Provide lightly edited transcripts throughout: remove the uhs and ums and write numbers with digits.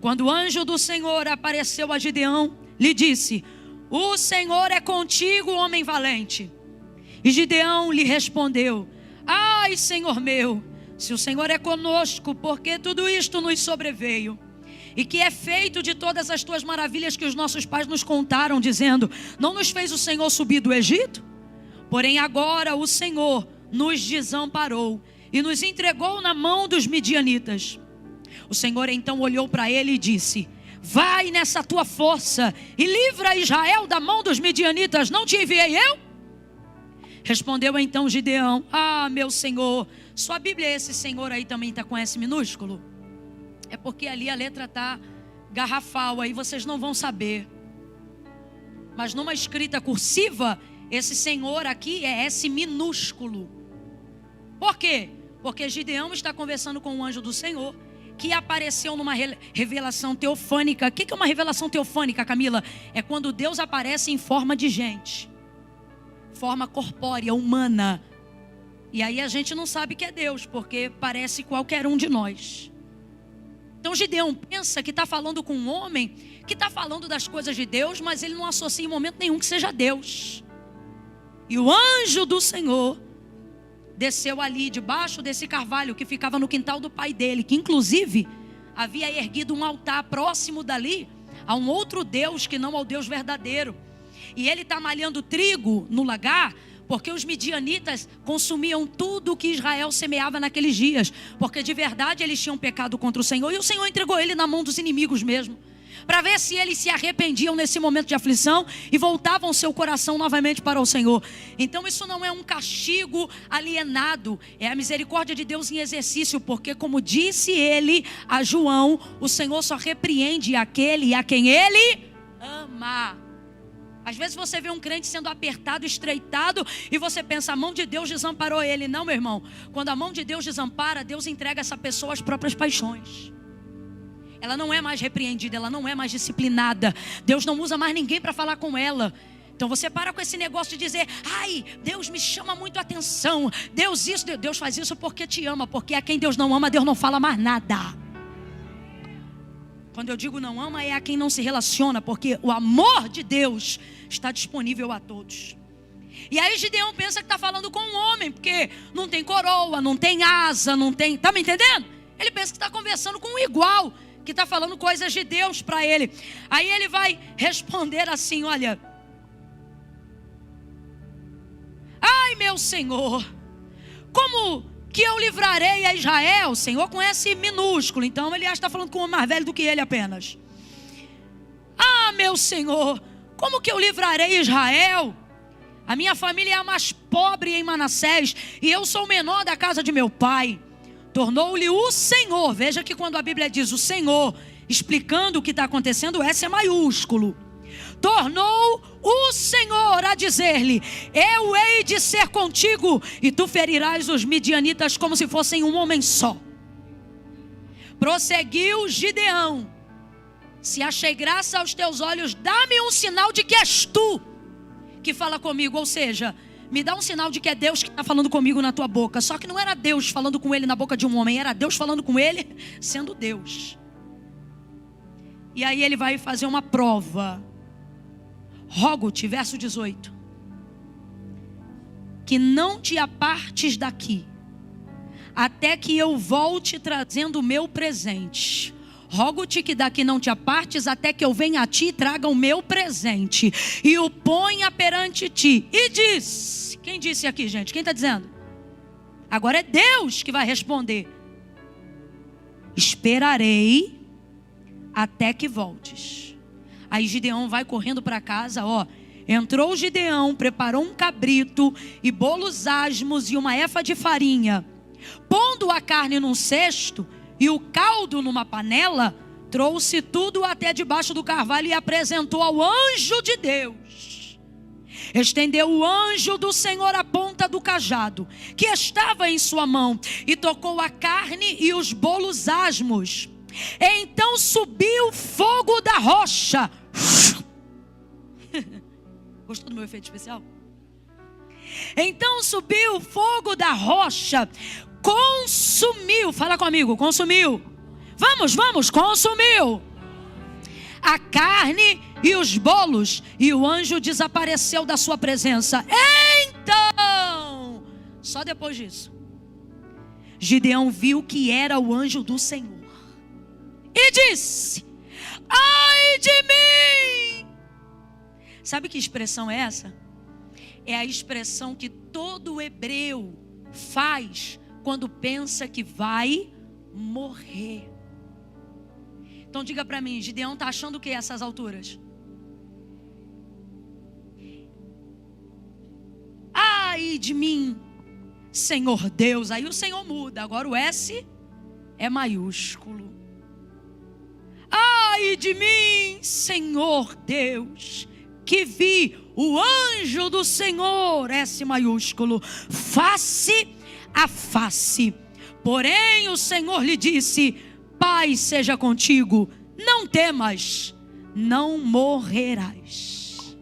Quando o anjo do Senhor apareceu a Gideão, lhe disse: o Senhor é contigo, homem valente. E Gideão lhe respondeu: ai, Senhor meu, se o Senhor é conosco, por que tudo isto nos sobreveio? E que é feito de todas as tuas maravilhas que os nossos pais nos contaram, dizendo: não nos fez o Senhor subir do Egito? Porém agora o Senhor nos desamparou e nos entregou na mão dos midianitas. O Senhor então olhou para ele e disse: vai nessa tua força e livra Israel da mão dos midianitas, não te enviei eu? Respondeu então Gideão: ah, meu Senhor. Sua Bíblia, esse Senhor aí também está com S minúsculo? É porque ali a letra está garrafal, aí vocês não vão saber. Mas numa escrita cursiva, esse Senhor aqui é S minúsculo. Por quê? Porque Gideão está conversando com o anjo do Senhor, que apareceu numa revelação teofânica. O que é uma revelação teofânica, Camila? É quando Deus aparece em forma de gente, forma corpórea, humana. E aí a gente não sabe que é Deus, porque parece qualquer um de nós. Então Gideão pensa que está falando com um homem que está falando das coisas de Deus, mas ele não associa em momento nenhum que seja Deus. E o anjo do Senhor desceu ali debaixo desse carvalho que ficava no quintal do pai dele, que inclusive havia erguido um altar próximo dali a um outro Deus que não ao Deus verdadeiro. E ele está malhando trigo no lagar, porque os midianitas consumiam tudo o que Israel semeava naqueles dias, porque de verdade eles tinham pecado contra o Senhor, e o Senhor entregou ele na mão dos inimigos mesmo, para ver se eles se arrependiam nesse momento de aflição e voltavam seu coração novamente para o Senhor. Então isso não é um castigo alienado, é a misericórdia de Deus em exercício, porque como disse ele a João, o Senhor só repreende aquele a quem ele ama. Às vezes você vê um crente sendo apertado, estreitado, e você pensa: a mão de Deus desamparou ele. Não, meu irmão, quando a mão de Deus desampara, Deus entrega essa pessoa às próprias paixões. Ela não é mais repreendida, ela não é mais disciplinada. Deus não usa mais ninguém para falar com ela. Então você para com esse negócio de dizer: ai, Deus me chama muito a atenção, Deus isso, Deus faz isso porque te ama, porque a quem Deus não ama, Deus não fala mais nada. Quando eu digo não ama, é a quem não se relaciona, porque o amor de Deus está disponível a todos. E aí Gideão pensa que está falando com um homem, porque não tem coroa, não tem asa, não tem... Está me entendendo? Ele pensa que está conversando com um igual, que está falando coisas de Deus para ele. Aí ele vai responder assim: olha, ai, meu Senhor, como que eu livrarei a Israel? O Senhor com S minúsculo, então ele acha que está falando com um homem mais velho do que ele apenas. Ah, meu Senhor, como que eu livrarei Israel? A minha família é a mais pobre em Manassés, e eu sou o menor da casa de meu pai. Tornou-lhe o Senhor, veja que quando a Bíblia diz o Senhor, explicando o que está acontecendo, S é maiúsculo. Tornou o Senhor a dizer-lhe: eu hei de ser contigo, e tu ferirás os midianitas como se fossem um homem só. Prosseguiu Gideão: se achei graça aos teus olhos, dá-me um sinal de que és tu que fala comigo. Ou seja, me dá um sinal de que é Deus que está falando comigo na tua boca. Só que não era Deus falando com ele na boca de um homem, era Deus falando com ele sendo Deus. E aí ele vai fazer uma prova. Rogo-te, verso 18, que não te apartes daqui, até que eu volte trazendo o meu presente. Rogo-te que daqui não te apartes, até que eu venha a ti e traga o meu presente, e o ponha perante ti. E diz, quem disse aqui, gente? Quem está dizendo? Agora é Deus que vai responder: esperarei até que voltes. Aí Gideão vai correndo para casa, ó. Entrou Gideão, preparou um cabrito e bolos asmos e uma efa de farinha. Pondo a carne num cesto e o caldo numa panela, trouxe tudo até debaixo do carvalho e apresentou ao anjo de Deus. Estendeu o anjo do Senhor a ponta do cajado que estava em sua mão e tocou a carne e os bolos asmos. Então subiu fogo da rocha. Gostou do meu efeito especial? Então subiu o fogo da rocha, consumiu, fala comigo, consumiu. Vamos, consumiu a carne e os bolos, e o anjo desapareceu da sua presença. Então, só depois disso, Gideão viu que era o anjo do Senhor e disse: ai de mim! Sabe que expressão é essa? É a expressão que todo hebreu faz quando pensa que vai morrer. Então diga para mim, Gideão está achando o que a essas alturas? Ai de mim, Senhor Deus. Aí o Senhor muda, agora o S é maiúsculo. Ai de mim, Senhor Deus, que vi o anjo do Senhor, S maiúsculo, face a face. Porém o Senhor lhe disse: paz seja contigo, não temas, não morrerás.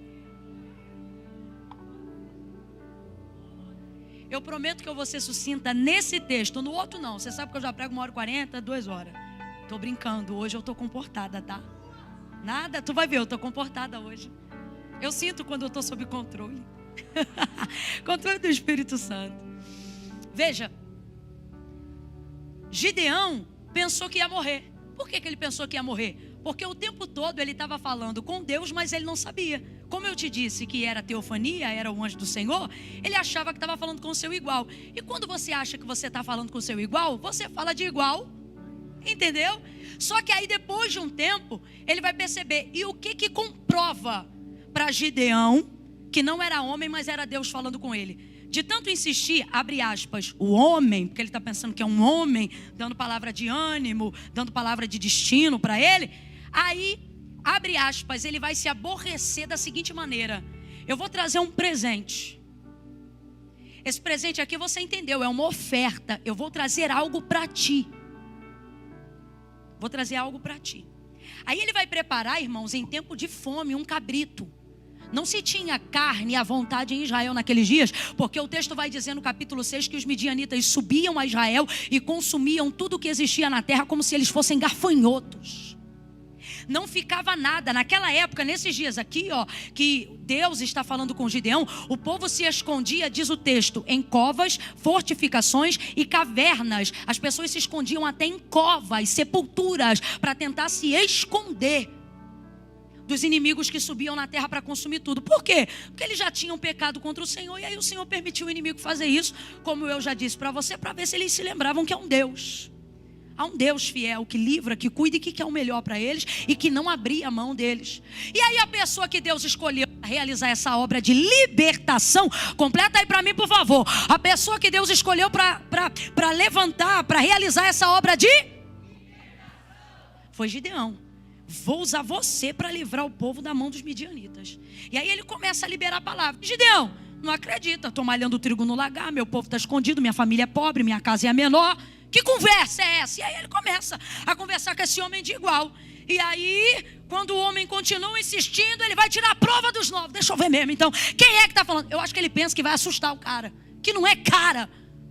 Eu prometo que eu vou ser sucinta nesse texto, no outro não. Você sabe que eu já prego 1h40, 2 horas. Tô brincando, hoje eu tô comportada, tá? Nada, tu vai ver, eu tô comportada hoje. Eu sinto quando eu tô sob controle. Controle do Espírito Santo. Veja, Gideão pensou que ia morrer. Por que ele pensou que ia morrer? Porque o tempo todo ele estava falando com Deus, mas ele não sabia. Como eu te disse que era teofania, era o anjo do Senhor, ele achava que estava falando com o seu igual. E quando você acha que você está falando com o seu igual, você fala de igual, entendeu? Só que aí depois de um tempo, ele vai perceber. E o que comprova para Gideão que não era homem, mas era Deus falando com ele? De tanto insistir, abre aspas, o homem, porque ele está pensando que é um homem, dando palavra de ânimo, dando palavra de destino para ele. Aí, abre aspas, ele vai se aborrecer da seguinte maneira: eu vou trazer um presente. Esse presente aqui você entendeu, é uma oferta. Eu vou trazer algo para ti. Vou trazer algo para ti. Aí ele vai preparar, irmãos, em tempo de fome, um cabrito. Não se tinha carne à vontade em Israel naqueles dias, porque o texto vai dizer no capítulo 6 que os midianitas subiam a Israel e consumiam tudo que existia na terra como se eles fossem gafanhotos. Não ficava nada. Naquela época, nesses dias aqui, que Deus está falando com Gideão, o povo se escondia, diz o texto, em covas, fortificações e cavernas. As pessoas se escondiam até em covas, sepulturas, para tentar se esconder dos inimigos que subiam na terra para consumir tudo. Por quê? Porque eles já tinham pecado contra o Senhor, e aí o Senhor permitiu o inimigo fazer isso, como eu já disse para você, para ver se eles se lembravam que é um Deus. Há um Deus fiel que livra, que cuida e que quer o melhor para eles e que não abria a mão deles. E aí a pessoa que Deus escolheu para realizar essa obra de libertação, completa aí para mim, por favor. A pessoa que Deus escolheu para levantar, para realizar essa obra de foi Gideão. Vou usar você para livrar o povo da mão dos midianitas. E aí ele começa a liberar a palavra. Gideão, não acredita, estou malhando trigo no lagar, meu povo está escondido, minha família é pobre, minha casa é a menor. Que conversa é essa? E aí ele começa a conversar com esse homem de igual. E aí, quando o homem continua insistindo, ele vai tirar a prova dos 9. Deixa eu ver mesmo, então. Quem é que está falando? Eu acho que ele pensa que vai assustar o cara. Que não é cara,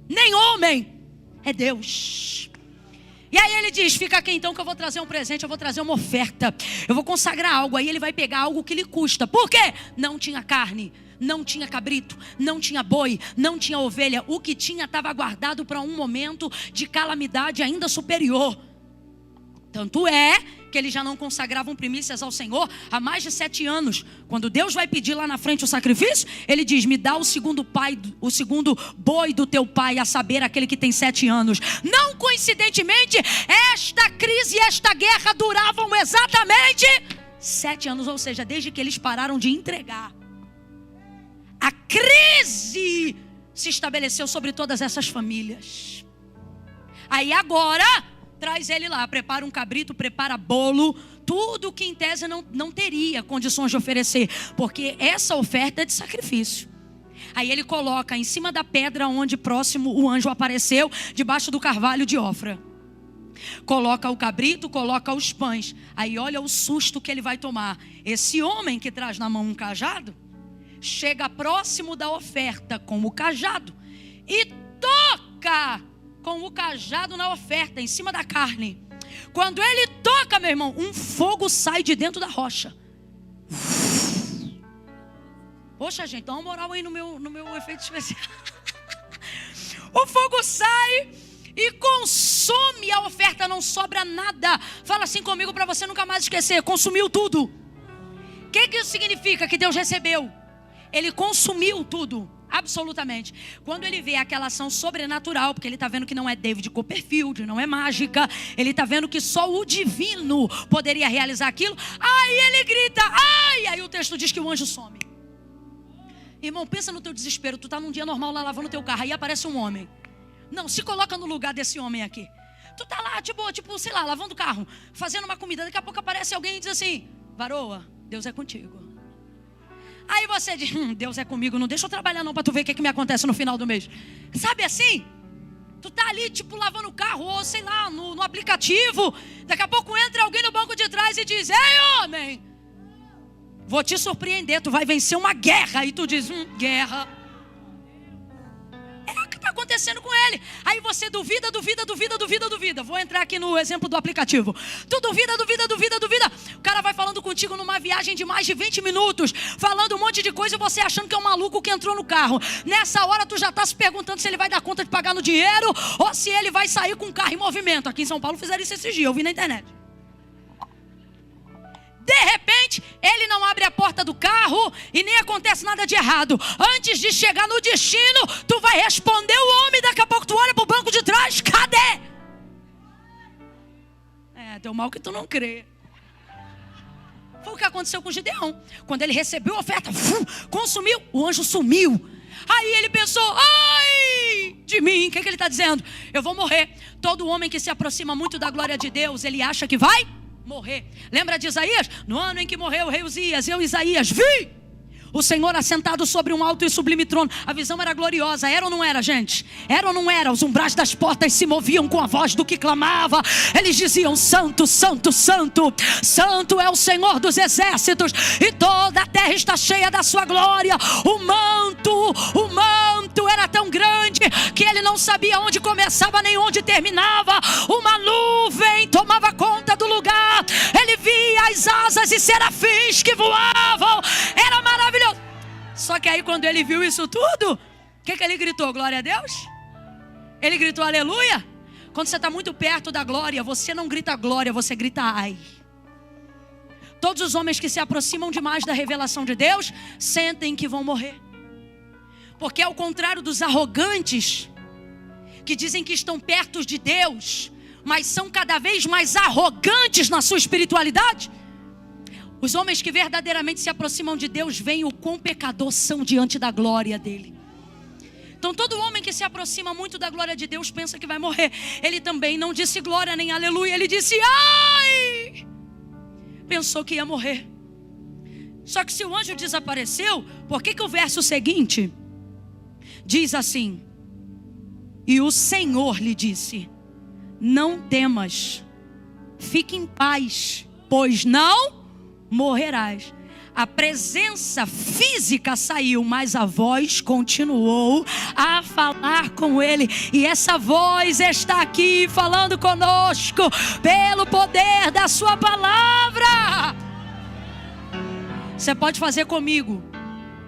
nem homem, é Deus. E aí ele diz, fica aqui então que eu vou trazer um presente, eu vou trazer uma oferta. Eu vou consagrar algo. Aí ele vai pegar algo que lhe custa. Por quê? Não tinha carne, não tinha cabrito, não tinha boi, não tinha ovelha. O que tinha estava guardado para um momento de calamidade ainda superior. Tanto é que eles já não consagravam primícias ao Senhor há mais de 7 anos. Quando Deus vai pedir lá na frente o sacrifício, ele diz, me dá o segundo boi do teu pai, a saber, aquele que tem 7 anos. Não coincidentemente, esta crise e esta guerra duravam exatamente 7 anos, ou seja, desde que eles pararam de entregar. A crise se estabeleceu sobre todas essas famílias. Aí agora traz ele lá, prepara um cabrito, prepara bolo, tudo que em tese não teria condições de oferecer, porque essa oferta é de sacrifício. Aí ele coloca em cima da pedra onde próximo o anjo apareceu, debaixo do carvalho de Ofra. Coloca o cabrito, coloca os pães. Aí olha o susto que ele vai tomar. Esse homem que traz na mão um cajado, chega próximo da oferta com o cajado e toca com o cajado na oferta, em cima da carne. Quando ele toca, meu irmão, um fogo sai de dentro da rocha. Poxa, gente, dá uma moral aí no meu efeito especial. O fogo sai e consome a oferta, não sobra nada. Fala assim comigo para você nunca mais esquecer. Consumiu tudo. O que isso significa? Que Deus recebeu. Ele consumiu tudo, absolutamente. Quando ele vê aquela ação sobrenatural, porque ele está vendo que não é David Copperfield, não é mágica, ele está vendo que só o divino poderia realizar aquilo. Aí ele grita, ai! Aí o texto diz que o anjo some. Irmão, pensa no teu desespero. Tu está num dia normal lá lavando teu carro, aí aparece um homem. Não, se coloca no lugar desse homem aqui. Tu tá lá, tipo, sei lá, lavando o carro, fazendo uma comida. Daqui a pouco aparece alguém e diz assim, varoa, Deus é contigo. Aí você diz, Deus é comigo, não deixa eu trabalhar não para tu ver o que me acontece no final do mês. Sabe assim? Tu tá ali, tipo, lavando o carro, ou sei lá, no aplicativo. Daqui a pouco entra alguém no banco de trás e diz, ei homem, vou te surpreender, tu vai vencer uma guerra. E tu diz, guerra. É o que está acontecendo com ele. Aí você duvida. Vou entrar aqui no exemplo do aplicativo. Tu duvida. O cara vai falando contigo numa viagem de mais de 20 minutos, falando um monte de coisa e você achando que é um maluco que entrou no carro. Nessa hora tu já está se perguntando se ele vai dar conta de pagar no dinheiro ou se ele vai sair com o carro em movimento. Aqui em São Paulo fizeram isso esses dias, eu vi na internet. De repente, ele não abre a porta do carro e nem acontece nada de errado. Antes de chegar no destino, tu vai responder o homem. Daqui a pouco tu olha pro banco de trás, cadê? Deu mal que tu não crê. Foi o que aconteceu com Gideão. Quando ele recebeu a oferta, consumiu, o anjo sumiu. Aí ele pensou, ai de mim, o que ele está dizendo? Eu vou morrer. Todo homem que se aproxima muito da glória de Deus, ele acha que vai morrer. Lembra de Isaías? No ano em que morreu o rei Uzias, eu, Isaías, vi o Senhor assentado sobre um alto e sublime trono. A visão era gloriosa, era ou não era, gente? Era ou não era? Os umbrais das portas se moviam com a voz do que clamava. Eles diziam, santo, santo, santo, santo é o Senhor dos exércitos, e toda a terra está cheia da sua glória. O manto era tão grande que ele não sabia onde começava nem onde terminava. Uma nuvem tomava conta do lugar. Ele via as asas e serafins que voavam. Era maravilhoso. Só que aí quando ele viu isso tudo, o que ele gritou? Glória a Deus? Ele gritou aleluia? Quando você está muito perto da glória, você não grita glória, você grita ai. Todos os homens que se aproximam demais da revelação de Deus sentem que vão morrer. Porque ao contrário dos arrogantes, que dizem que estão perto de Deus, mas são cada vez mais arrogantes na sua espiritualidade, os homens que verdadeiramente se aproximam de Deus veem o quão pecador são diante da glória dele. Então todo homem que se aproxima muito da glória de Deus pensa que vai morrer. Ele também não disse glória nem aleluia, ele disse ai! Pensou que ia morrer. Só que se o anjo desapareceu, por que o verso seguinte diz assim: e o Senhor lhe disse, não temas, fique em paz, pois não morrerás. A presença física saiu, mas a voz continuou a falar com ele. E essa voz está aqui falando conosco pelo poder da sua palavra. Você pode fazer comigo,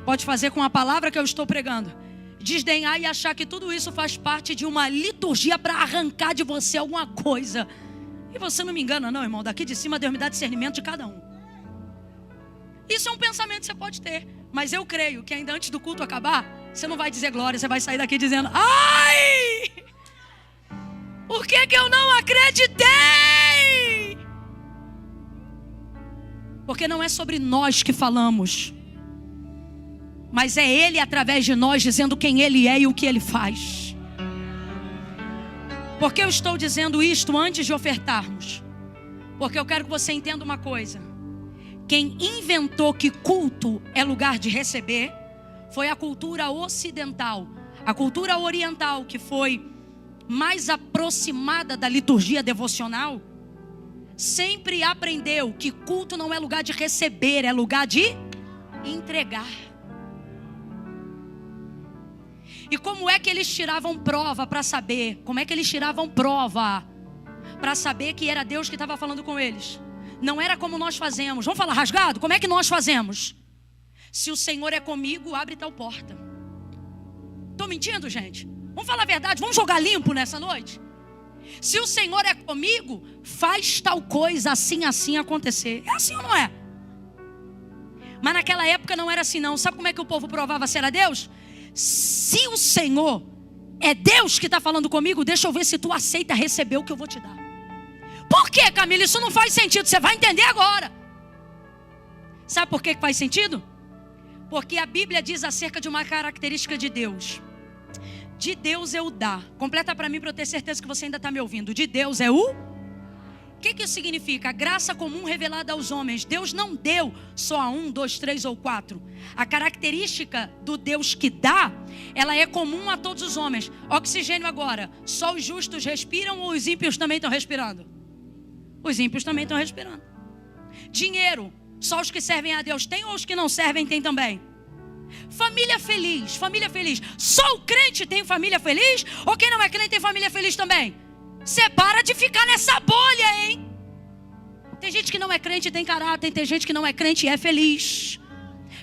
pode fazer com a palavra que eu estou pregando, desdenhar e achar que tudo isso faz parte de uma liturgia para arrancar de você alguma coisa. E você não me engana não, irmão. Daqui de cima Deus me dá discernimento de cada um. Isso é um pensamento que você pode ter, mas eu creio que ainda antes do culto acabar, você não vai dizer glória, você vai sair daqui dizendo ai! Por que eu não acreditei? Porque não é sobre nós que falamos, mas é Ele através de nós dizendo quem Ele é e o que Ele faz. Por que eu estou dizendo isto antes de ofertarmos? Porque eu quero que você entenda uma coisa. Quem inventou que culto é lugar de receber foi a cultura ocidental. A cultura oriental, que foi mais aproximada da liturgia devocional, sempre aprendeu que culto não é lugar de receber, é lugar de entregar. E como é que eles tiravam prova para saber? Como é que eles tiravam prova para saber que era Deus que estava falando com eles. Não era como nós fazemos. Vamos falar rasgado? Como é que nós fazemos? Se o Senhor é comigo, abre tal porta. Estou mentindo, gente? Vamos falar a verdade, vamos jogar limpo nessa noite? Se o Senhor é comigo, faz tal coisa assim, assim acontecer. É assim ou não é? Mas naquela época não era assim não. Sabe como é que o povo provava se era Deus? Se o Senhor é Deus que está falando comigo, deixa eu ver se tu aceita receber o que eu vou te dar. Por quê, Camila? Isso não faz sentido. Você vai entender agora. Sabe por que faz sentido? Porque a Bíblia diz acerca de uma característica de Deus. De Deus é o dar. Completa para mim para eu ter certeza que você ainda está me ouvindo. De Deus é o... O que isso significa? A graça comum revelada aos homens. Deus não deu só a 1, 2, 3 ou 4. A característica do Deus que dá, ela é comum a todos os homens. Oxigênio agora. Só os justos respiram ou os ímpios também estão respirando? Os ímpios também estão respirando. Dinheiro. Só os que servem a Deus têm ou os que não servem têm também? Família feliz, família feliz. Só o crente tem família feliz? Ou quem não é crente tem família feliz também? Você para de ficar nessa bolha, hein? Tem gente que não é crente e tem caráter. Tem gente que não é crente e é feliz.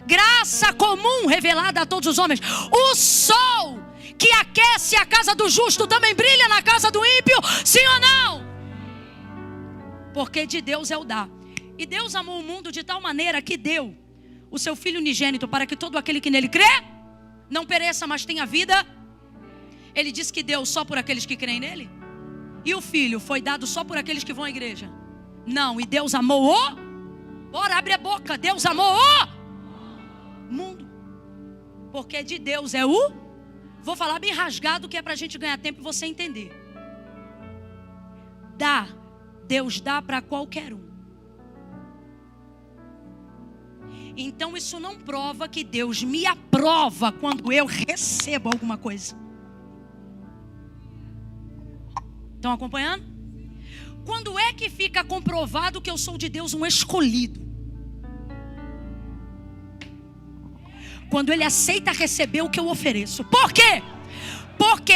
Graça comum revelada a todos os homens. O sol que aquece a casa do justo também brilha na casa do ímpio? Sim ou não? Porque de Deus é o dar. E Deus amou o mundo de tal maneira que deu o seu Filho unigênito para que todo aquele que nele crê não pereça, mas tenha vida. Ele disse que deu só por aqueles que creem nele. E o Filho foi dado só por aqueles que vão à igreja? Não, e Deus amou o... Bora, abre a boca. Deus amou o mundo. Porque de Deus é o... Vou falar bem rasgado que é para a gente ganhar tempo e você entender. Dá. Deus dá para qualquer um. Então isso não prova que Deus me aprova quando eu recebo alguma coisa. Estão acompanhando? Quando é que fica comprovado que eu sou de Deus um escolhido? Quando Ele aceita receber o que eu ofereço. Por quê? Porque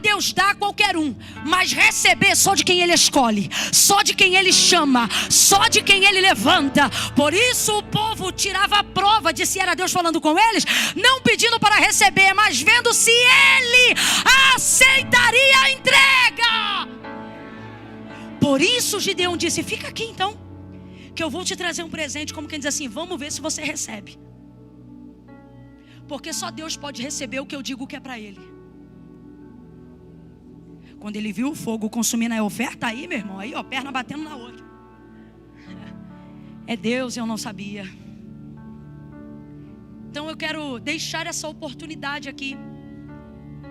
Deus dá a qualquer um. Mas receber só de quem Ele escolhe. Só de quem Ele chama. Só de quem Ele levanta. Por isso o povo tirava a prova de se era Deus falando com eles. Não pedindo para receber, mas vendo se Ele aceitaria a entrega. Por isso Gideão disse, fica aqui então, que eu vou te trazer um presente. Como quem diz assim, vamos ver se você recebe. Porque só Deus pode receber o que eu digo que é para Ele. Quando ele viu o fogo consumindo a oferta, aí, meu irmão, aí, ó, perna batendo na outra. É Deus, eu não sabia. Então eu quero deixar essa oportunidade aqui.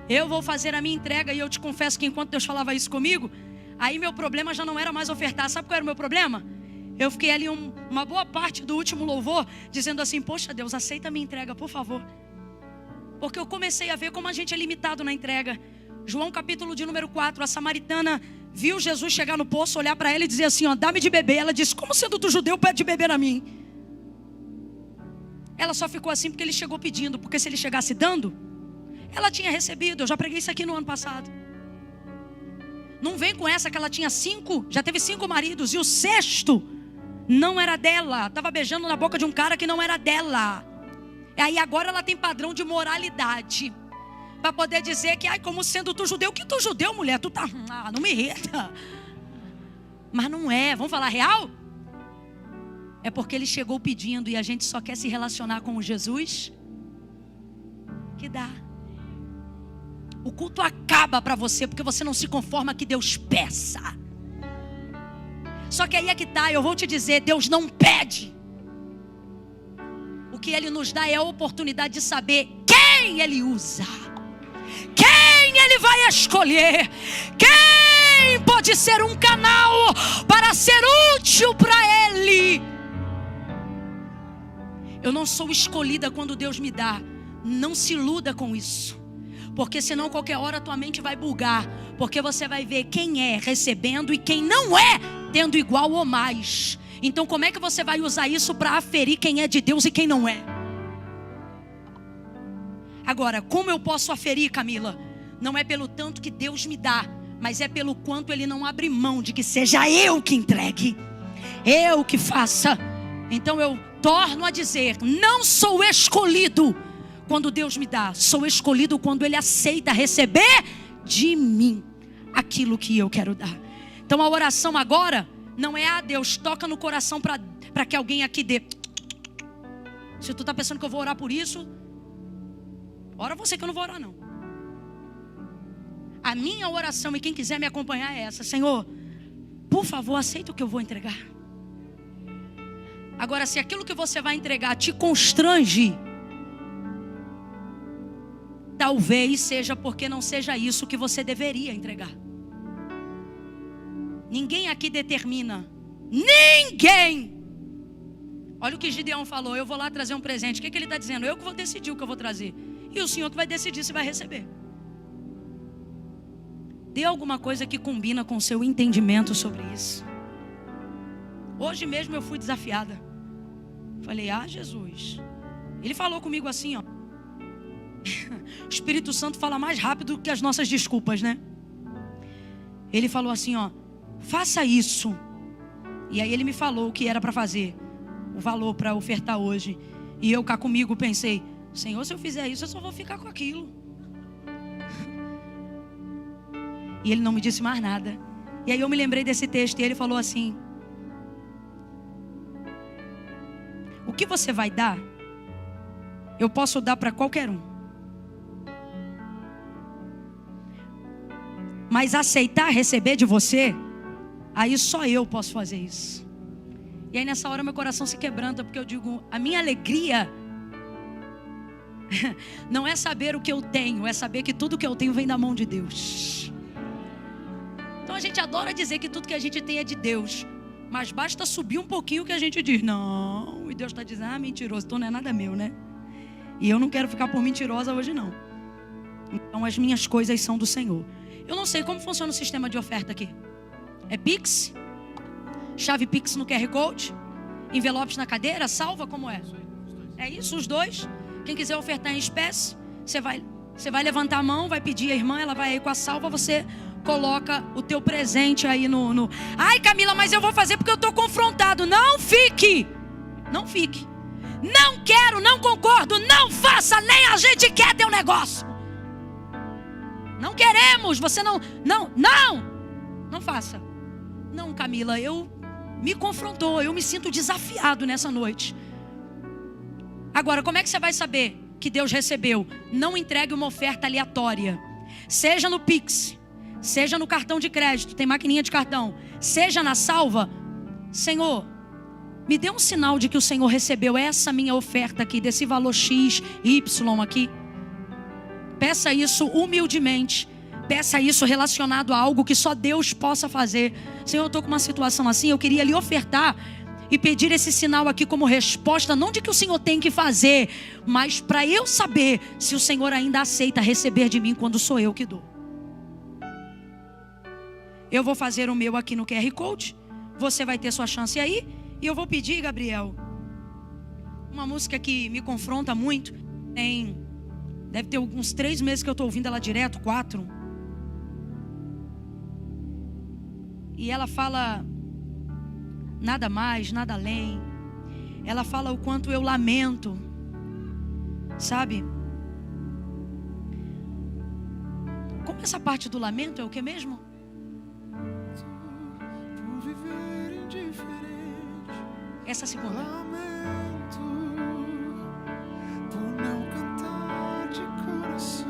Eu vou fazer a minha entrega e eu te confesso que enquanto Deus falava isso comigo, aí meu problema já não era mais ofertar. Sabe qual era o meu problema? Eu fiquei ali uma boa parte do último louvor dizendo assim, poxa Deus, aceita a minha entrega, por favor. Porque eu comecei a ver como a gente é limitado na entrega. João capítulo de número 4, a samaritana viu Jesus chegar no poço, olhar para ela e dizer assim, ó, dá-me de beber. Ela disse, como sendo tu judeu, pede de beber a mim. Ela só ficou assim porque ele chegou pedindo. Porque se ele chegasse dando, ela tinha recebido. Eu já preguei isso aqui no ano passado. Não vem com essa que ela tinha 5, já teve 5 maridos. E o 6º não era dela. Estava beijando na boca de um cara que não era dela. E aí agora ela tem padrão de moralidade. Para poder dizer que, ai, como sendo tu judeu. Que tu judeu, mulher? Tu tá... Ah, não me irrita. Mas não é. Vamos falar real? É porque ele chegou pedindo. E a gente só quer se relacionar com o Jesus que dá. O culto acaba para você porque você não se conforma que Deus peça. Só que aí é que tá. Eu vou te dizer, Deus não pede. O que Ele nos dá é a oportunidade de saber quem Ele usa. Quem Ele vai escolher? Quem pode ser um canal para ser útil para Ele? Eu não sou escolhida quando Deus me dá. Não se iluda com isso. Porque senão qualquer hora tua mente vai bugar. Porque você vai ver quem é recebendo e quem não é tendo igual ou mais. Então como é que você vai usar isso para aferir quem é de Deus e quem não é? Agora, como eu posso aferir, Camila? Não é pelo tanto que Deus me dá, mas é pelo quanto ele não abre mão de que seja eu que entregue, eu que faça. Então eu torno a dizer, não sou escolhido quando Deus me dá, sou escolhido quando Ele aceita receber de mim aquilo que eu quero dar. Então a oração agora não é, Deus, toca no coração para que alguém aqui dê. Se tu está pensando que eu vou orar por isso, ora você, que eu não vou orar não. A minha oração, e quem quiser me acompanhar, é essa: Senhor, por favor, aceita o que eu vou entregar. Agora, se aquilo que você vai entregar te constrange, talvez seja porque não seja isso que você deveria entregar. Ninguém aqui determina. Ninguém. Olha o que Gideão falou: eu vou lá trazer um presente. O que ele está dizendo? Eu que vou decidir o que eu vou trazer, e o Senhor que vai decidir se vai receber. Dê alguma coisa que combina com o seu entendimento sobre isso. Hoje mesmo eu fui desafiada. Falei, Jesus. Ele falou comigo assim, ó. O Espírito Santo fala mais rápido que as nossas desculpas, né? Ele falou assim, ó: faça isso. E aí ele me falou o que era para fazer, o valor para ofertar hoje. E eu cá comigo pensei, Senhor, se eu fizer isso, eu só vou ficar com aquilo. E ele não me disse mais nada. E aí eu me lembrei desse texto e ele falou assim: o que você vai dar, eu posso dar para qualquer um, mas aceitar receber de você, aí só eu posso fazer isso. E aí nessa hora meu coração se quebranta, porque eu digo, a minha alegria não é saber o que eu tenho, é saber que tudo que eu tenho vem da mão de Deus. Então a gente adora dizer que tudo que a gente tem é de Deus, mas basta subir um pouquinho que a gente diz, não. E Deus está dizendo, mentiroso, então não é nada meu, né? E eu não quero ficar por mentirosa hoje não. Então as minhas coisas são do Senhor. Eu não sei como funciona o sistema de oferta aqui. É Pix? Chave Pix no QR Code? Envelopes na cadeira? Salva? Como é? É isso, os dois. Quem quiser ofertar em espécie, você vai levantar a mão, vai pedir a irmã, ela vai aí com a salva, você coloca o teu presente aí no... Ai, Camila, mas eu vou fazer porque eu estou confrontado. Não fique. Não fique. Não quero, não concordo, não faça, nem a gente quer teu negócio. Não queremos, você não faça. Não, Camila, me confrontou, eu me sinto desafiado nessa noite. Agora, como é que você vai saber que Deus recebeu? Não entregue uma oferta aleatória. Seja no Pix, seja no cartão de crédito, tem maquininha de cartão, seja na salva. Senhor, me dê um sinal de que o Senhor recebeu essa minha oferta aqui, desse valor X, Y aqui. Peça isso humildemente. Peça isso relacionado a algo que só Deus possa fazer. Senhor, eu estou com uma situação assim, eu queria lhe ofertar e pedir esse sinal aqui como resposta, não de que o Senhor tem que fazer, mas para eu saber se o Senhor ainda aceita receber de mim quando sou eu que dou. Eu vou fazer o meu aqui no QR Code, você vai ter sua chance aí, e eu vou pedir, Gabriel, uma música que me confronta muito. Deve ter uns 3 meses que eu estou ouvindo ela direto, 4. E ela fala nada mais, nada além. Ela fala o quanto eu lamento, sabe? Como essa parte do lamento é o que mesmo? Por viver indiferente. Essa segunda. Lamento por não cantar de coração.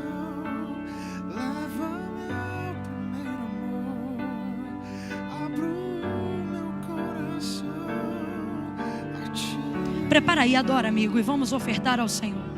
Leva-me ao primeiro amor. Abro meu coração a ti. Prepara aí, adora, amigo, e vamos ofertar ao Senhor.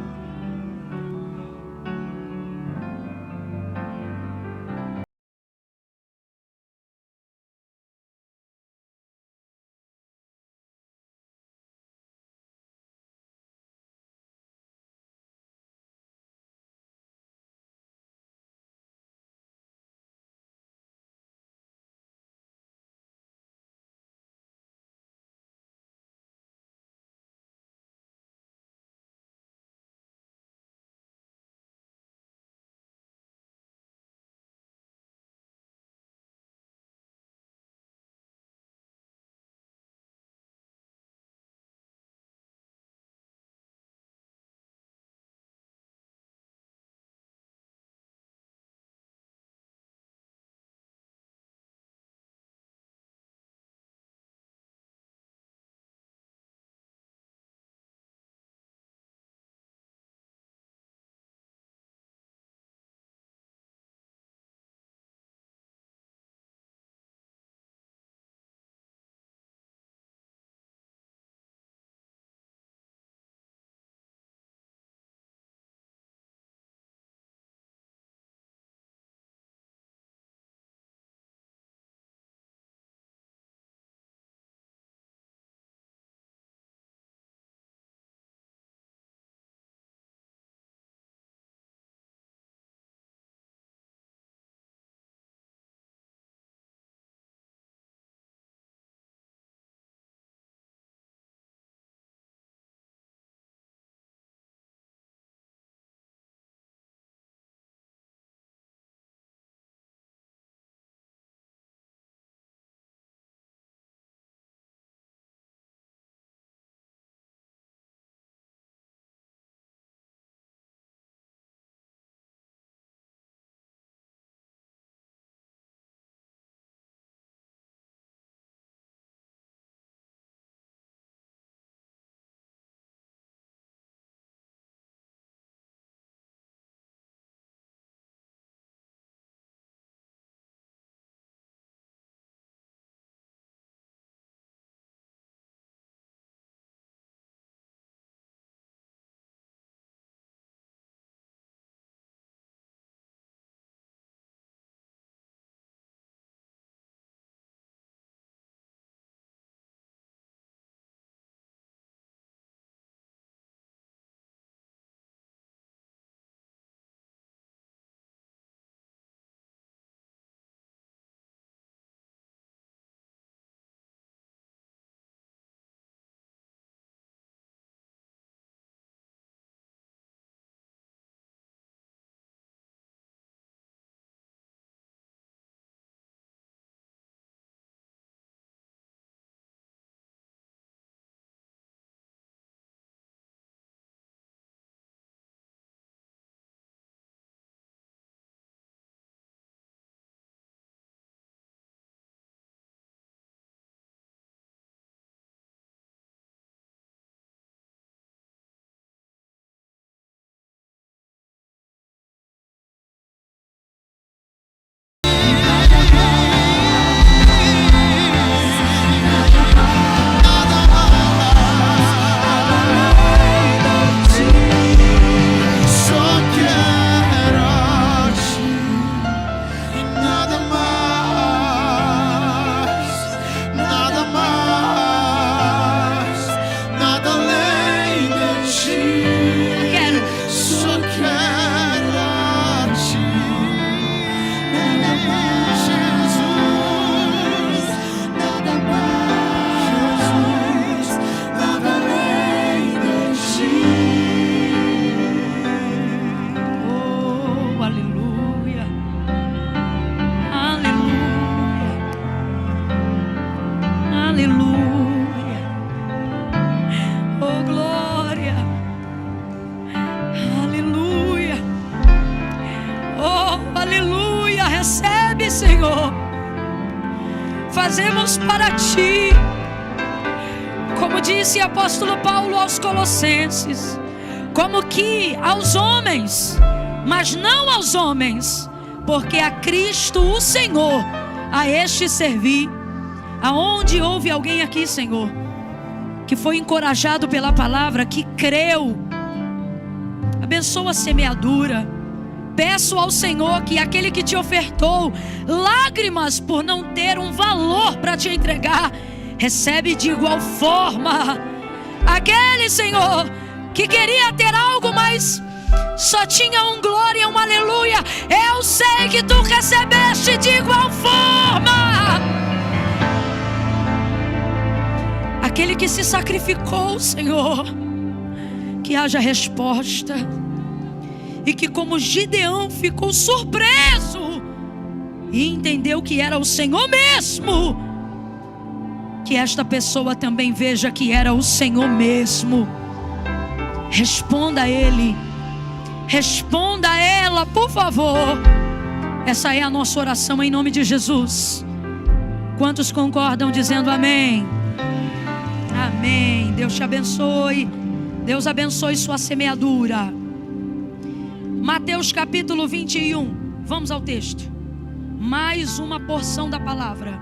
fazemos para ti. Como disse o apóstolo Paulo aos Colossenses, como que aos homens, mas não aos homens, porque a Cristo o Senhor, a este servi. Aonde houve alguém aqui, Senhor, que foi encorajado pela palavra, que creu, abençoa a semeadura. Peço ao Senhor que aquele que te ofertou lágrimas por não ter um valor para te entregar, recebe de igual forma. Aquele, Senhor, que queria ter algo, mas só tinha um glória, um aleluia, eu sei que tu recebeste de igual forma. Aquele que se sacrificou, Senhor, que haja resposta. E que como Gideão ficou surpreso e entendeu que era o Senhor mesmo, que esta pessoa também veja que era o Senhor mesmo. Responda a ele, responda a ela, por favor. Essa é a nossa oração em nome de Jesus. Quantos concordam dizendo amém? Amém. Deus te abençoe. Deus abençoe sua semeadura. Mateus capítulo 21. Vamos ao texto. Mais uma porção da palavra.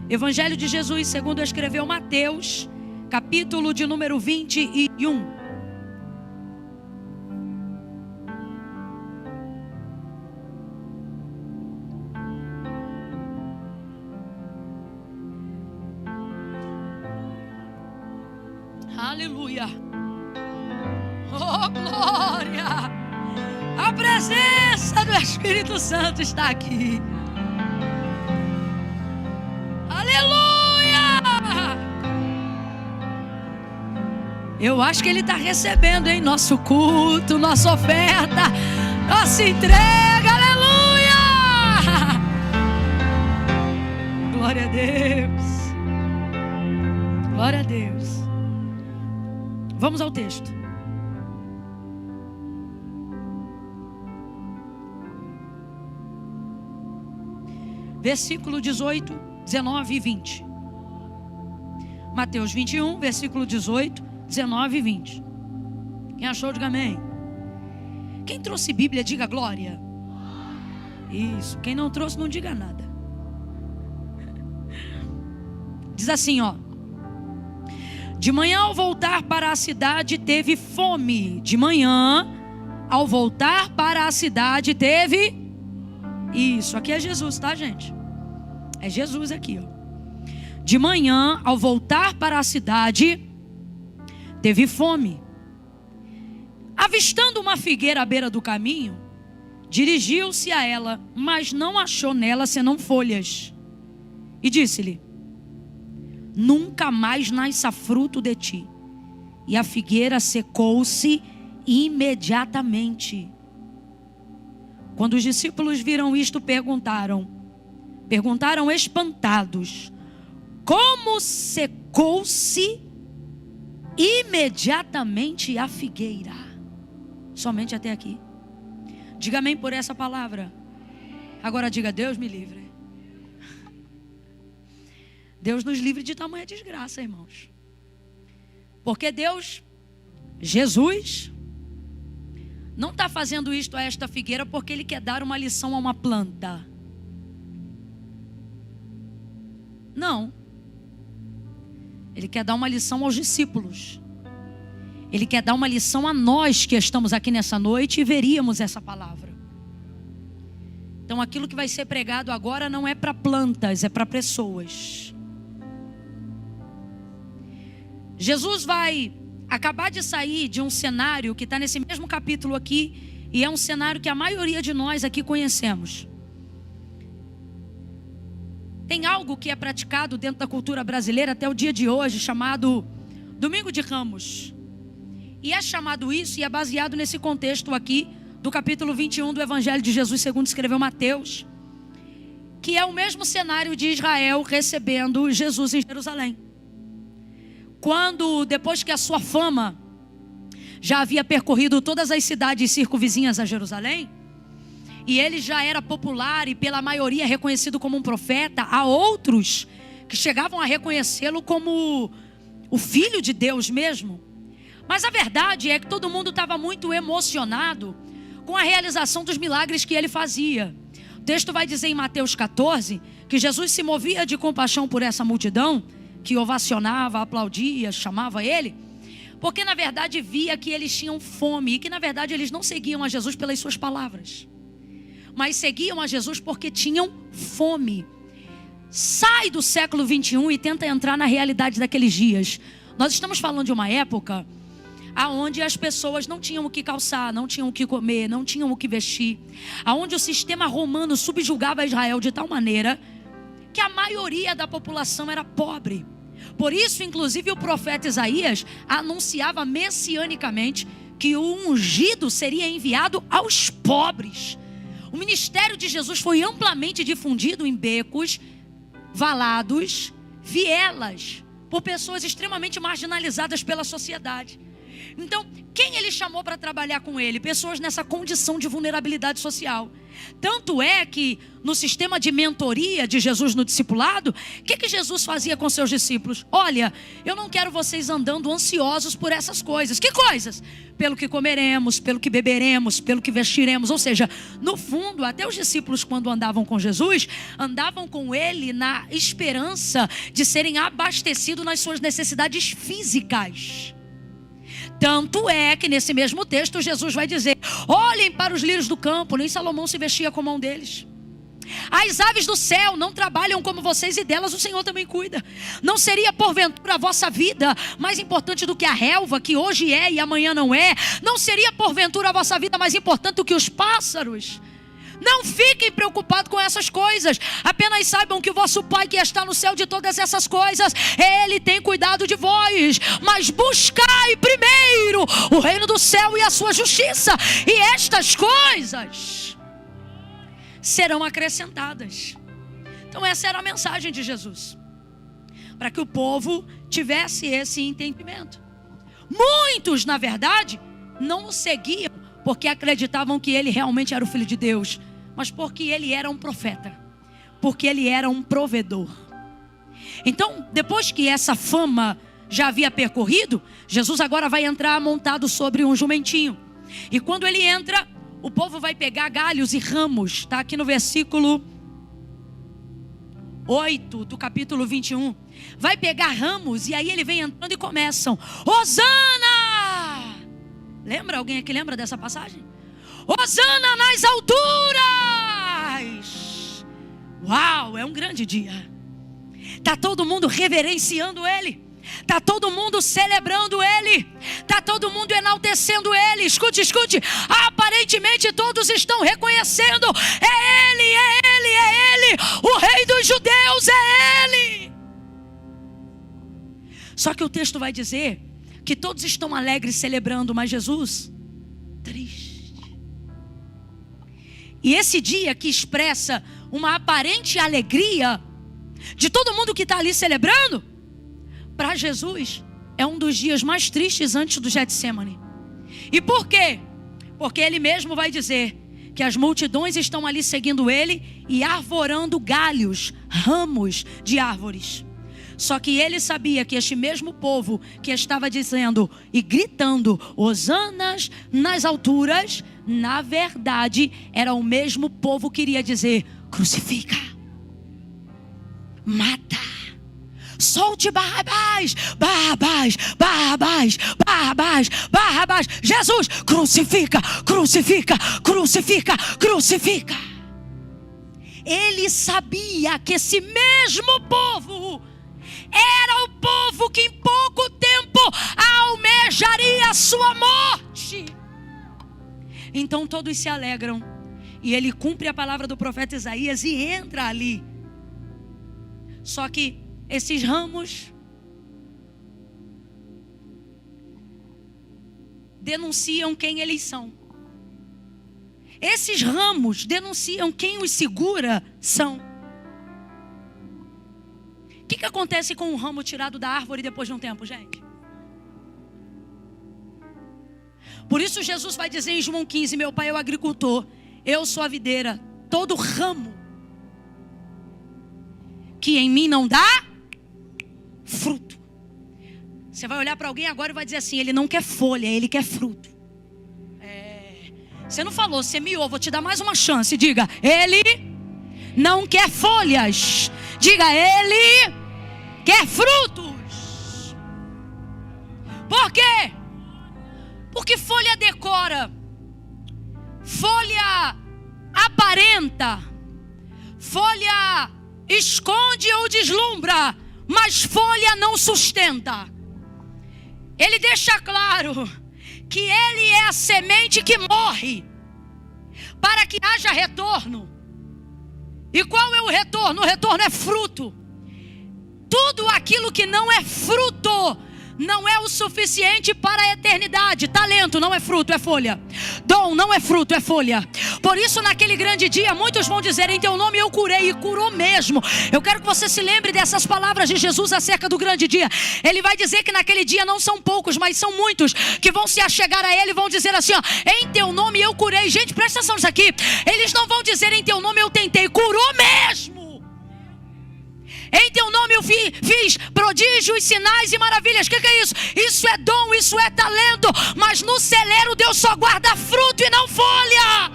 Evangelho de Jesus segundo escreveu Mateus, capítulo de número 21. Aleluia. Oh, glória! A presença do Espírito Santo está aqui. Aleluia! Eu acho que Ele está recebendo, hein? Nosso culto, nossa oferta, nossa entrega. Aleluia! Glória a Deus. Glória a Deus. Vamos ao texto. Versículo 18, 19 e 20. Mateus 21, versículo 18, 19 e 20. Quem achou, diga amém. Quem trouxe Bíblia, diga glória. Isso. Quem não trouxe, não diga nada. Diz assim, ó. De manhã ao voltar para a cidade teve fome. De manhã ao voltar para a cidade teve... Isso, aqui é Jesus, tá, gente? É Jesus aqui, ó. De manhã, ao voltar para a cidade, teve fome. Avistando uma figueira à beira do caminho, dirigiu-se a ela, mas não achou nela senão folhas. E disse-lhe: nunca mais nasça fruto de ti. E a figueira secou-se imediatamente. Quando os discípulos viram isto, perguntaram espantados: como secou-se imediatamente a figueira? Somente até aqui. Diga amém por essa palavra. Agora diga: Deus me livre. Deus nos livre de tamanha desgraça, irmãos. Porque Deus, Jesus, não está fazendo isto a esta figueira porque Ele quer dar uma lição a uma planta. Não. Ele quer dar uma lição aos discípulos. Ele quer dar uma lição a nós que estamos aqui nessa noite e veríamos essa palavra. Então aquilo que vai ser pregado agora não é para plantas, é para pessoas. Jesus vai acabar de sair de um cenário que está nesse mesmo capítulo aqui, e é um cenário que a maioria de nós aqui conhecemos. Tem algo que é praticado dentro da cultura brasileira até o dia de hoje, chamado Domingo de Ramos. E é chamado isso e é baseado nesse contexto aqui do capítulo 21 do Evangelho de Jesus segundo escreveu Mateus, que é o mesmo cenário de Israel recebendo Jesus em Jerusalém. Quando, depois que a sua fama já havia percorrido todas as cidades circunvizinhas a Jerusalém, e ele já era popular e pela maioria reconhecido como um profeta, há outros que chegavam a reconhecê-lo como o Filho de Deus mesmo. Mas a verdade é que todo mundo estava muito emocionado com a realização dos milagres que ele fazia. O texto vai dizer em Mateus 14 que Jesus se movia de compaixão por essa multidão que ovacionava, aplaudia, chamava ele, porque na verdade via que eles tinham fome e que na verdade eles não seguiam a Jesus pelas suas palavras, mas seguiam a Jesus porque tinham fome. Sai do século 21 e tenta entrar na realidade daqueles dias. Nós estamos falando de uma época aonde as pessoas não tinham o que calçar, não tinham o que comer, não tinham o que vestir, aonde o sistema romano subjugava Israel de tal maneira que a maioria da população era pobre. Por isso, inclusive, o profeta Isaías anunciava messianicamente que o ungido seria enviado aos pobres. O ministério de Jesus foi amplamente difundido em becos, valados, vielas, por pessoas extremamente marginalizadas pela sociedade. Então, quem ele chamou para trabalhar com ele? Pessoas nessa condição de vulnerabilidade social. Tanto é que no sistema de mentoria de Jesus no discipulado, o que Jesus fazia com seus discípulos? Olha, eu não quero vocês andando ansiosos por essas coisas. Que coisas? Pelo que comeremos, pelo que beberemos, pelo que vestiremos. Ou seja, no fundo, até os discípulos quando andavam com Jesus, andavam com ele na esperança de serem abastecidos nas suas necessidades físicas. Tanto é que nesse mesmo texto Jesus vai dizer: olhem para os lírios do campo, nem Salomão se vestia como um deles. As aves do céu não trabalham como vocês e delas o Senhor também cuida. Não seria porventura a vossa vida mais importante do que a relva, que hoje é e amanhã não é? Não seria porventura a vossa vida mais importante do que os pássaros? Não fiquem preocupados com essas coisas. Apenas saibam que o vosso Pai que está no céu de todas essas coisas, Ele tem cuidado de vós. Mas buscai primeiro o reino do céu e a sua justiça, e estas coisas serão acrescentadas. Então essa era a mensagem de Jesus, para que o povo tivesse esse entendimento. Muitos, na verdade, não o seguiam porque acreditavam que ele realmente era o Filho de Deus, mas porque ele era um profeta, porque ele era um provedor. Então, depois que essa fama já havia percorrido, Jesus agora vai entrar montado sobre um jumentinho. E quando ele entra, o povo vai pegar galhos e ramos. Está aqui no versículo 8 do capítulo 21. Vai pegar ramos e aí ele vem entrando e começam: Hosana! Lembra? Alguém aqui lembra dessa passagem? Hosana nas alturas! Uau, é um grande dia. Está todo mundo reverenciando ele. Está todo mundo celebrando ele. Está todo mundo enaltecendo ele. Escute, escute. Aparentemente todos estão reconhecendo: é ele, é ele, é ele. O rei dos judeus é ele. Só que o texto vai dizer que todos estão alegres celebrando, mas Jesus triste. E esse dia que expressa uma aparente alegria de todo mundo que está ali celebrando, para Jesus é um dos dias mais tristes antes do Getsemane. E por quê? Porque ele mesmo vai dizer que as multidões estão ali seguindo ele e arvorando galhos, ramos de árvores. Só que ele sabia que este mesmo povo que estava dizendo e gritando hosanas nas alturas, na verdade era o mesmo povo que iria dizer: crucifica, mata, solte Barrabás, Barrabás, Barrabás, Barrabás, Barrabás. Jesus, crucifica, crucifica, crucifica, crucifica. Ele sabia que esse mesmo povo era o povo que em pouco tempo almejaria a sua morte. Então todos se alegram e ele cumpre a palavra do profeta Isaías e entra ali. Só que esses ramos denunciam quem eles são. Esses ramos denunciam quem os segura são. O que acontece com um ramo tirado da árvore depois de um tempo, gente? Por isso Jesus vai dizer em João 15: meu pai é o agricultor, eu sou a videira, todo ramo que em mim não dá fruto. Você vai olhar para alguém agora e vai dizer assim: ele não quer folha, ele quer fruto. Você não falou, você miou, vou te dar mais uma chance. Diga, ele não quer folhas. Diga, ele quer frutos. Por quê? Porque folha decora, folha aparenta, folha esconde ou deslumbra, mas folha não sustenta. Ele deixa claro que ele é a semente que morre para que haja retorno. E qual é o retorno? O retorno é fruto. Tudo aquilo que não é fruto não é o suficiente para a eternidade. Talento não é fruto, é folha. Dom não é fruto, é folha. Por isso naquele grande dia muitos vão dizer: em teu nome eu curei, e curou mesmo. Eu quero que você se lembre dessas palavras de Jesus acerca do grande dia. Ele vai dizer que naquele dia não são poucos, mas são muitos que vão se achegar a ele e vão dizer assim, ó: em teu nome eu curei. Gente, presta atenção nisso aqui. Eles não vão dizer: em teu nome eu tentei. Curou mesmo. Em teu nome eu fiz prodígios, sinais e maravilhas. O que é isso? Isso é dom, isso é talento. Mas no celeiro Deus só guarda fruto e não folha.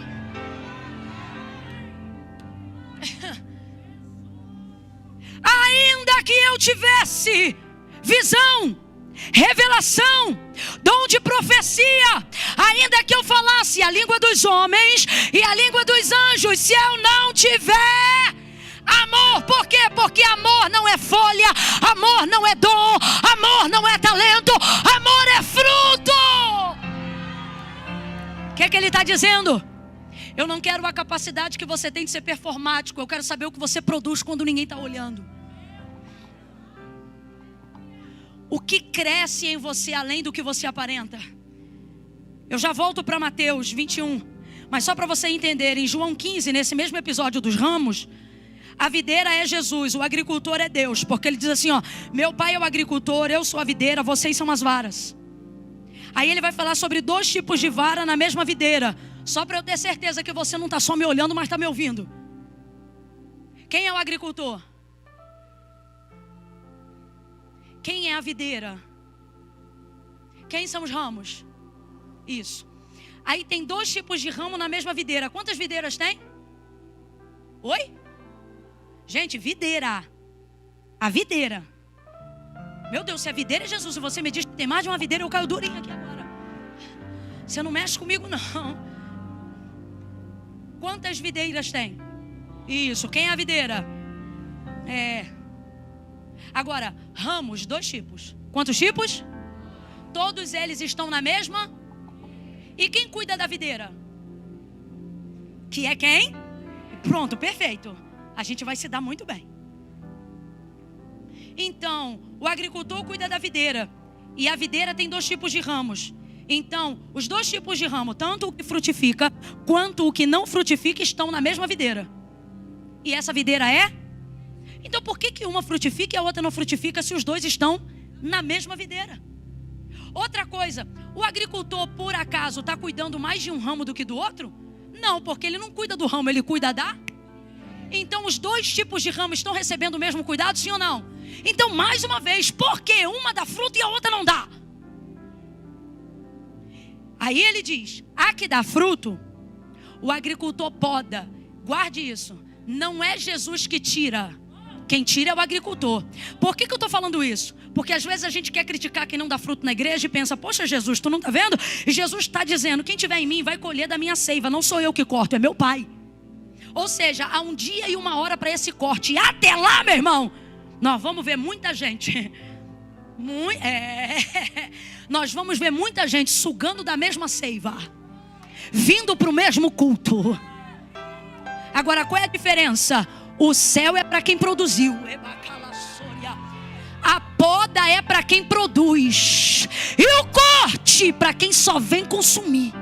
Ainda que eu tivesse visão, revelação, dom de profecia, ainda que eu falasse a língua dos homens e a língua dos anjos, se eu não tiver amor, por quê? Porque amor não é folha, amor não é dom, amor não é talento, amor é fruto. O que é que ele está dizendo? Eu não quero a capacidade que você tem de ser performático, eu quero saber o que você produz quando ninguém está olhando. O que cresce em você além do que você aparenta? Eu já volto para Mateus 21, mas só para você entender, em João 15, nesse mesmo episódio dos ramos, a videira é Jesus, o agricultor é Deus, porque ele diz assim, ó: meu pai é o agricultor, eu sou a videira, vocês são as varas. Aí ele vai falar sobre 2 tipos de vara na mesma videira, só para eu ter certeza que você não está só me olhando, mas está me ouvindo. Quem é o agricultor? Quem é a videira? Quem são os ramos? Isso. Aí tem 2 tipos de ramo na mesma videira. Quantas videiras tem? Oi? Gente, videira. A videira. Meu Deus, se a videira é Jesus e você me diz que tem mais de uma videira, eu caio durinho aqui agora. Você não mexe comigo não. Quantas videiras tem? Isso, quem é a videira? Agora, ramos, 2 tipos. Quantos tipos? Todos eles estão na mesma. E quem cuida da videira? Que é quem? Pronto, perfeito. A gente vai se dar muito bem. Então, o agricultor cuida da videira. E a videira tem 2 tipos de ramos. Então, os 2 tipos de ramo, tanto o que frutifica quanto o que não frutifica, estão na mesma videira. E essa videira é? Então, por que uma frutifica e a outra não frutifica se os 2 estão na mesma videira? Outra coisa, o agricultor, por acaso, está cuidando mais de um ramo do que do outro? Não, porque ele não cuida do ramo, ele cuida da... Então os 2 tipos de ramo estão recebendo o mesmo cuidado, sim ou não? Então, mais uma vez, por que uma dá fruto e a outra não dá? Aí ele diz: a que dá fruto, o agricultor poda. Guarde isso. Não é Jesus que tira. Quem tira é o agricultor. Por que eu estou falando isso? Porque às vezes a gente quer criticar quem não dá fruto na igreja e pensa: poxa, Jesus, tu não está vendo? E Jesus está dizendo: quem tiver em mim vai colher da minha seiva. Não sou eu que corto, é meu Pai. Ou seja, há um dia e uma hora para esse corte. E até lá, meu irmão, nós vamos ver muita gente. Nós vamos ver muita gente sugando da mesma seiva, vindo para o mesmo culto. Agora, qual é a diferença? O céu é para quem produziu. A poda é para quem produz. E o corte para quem só vem consumir.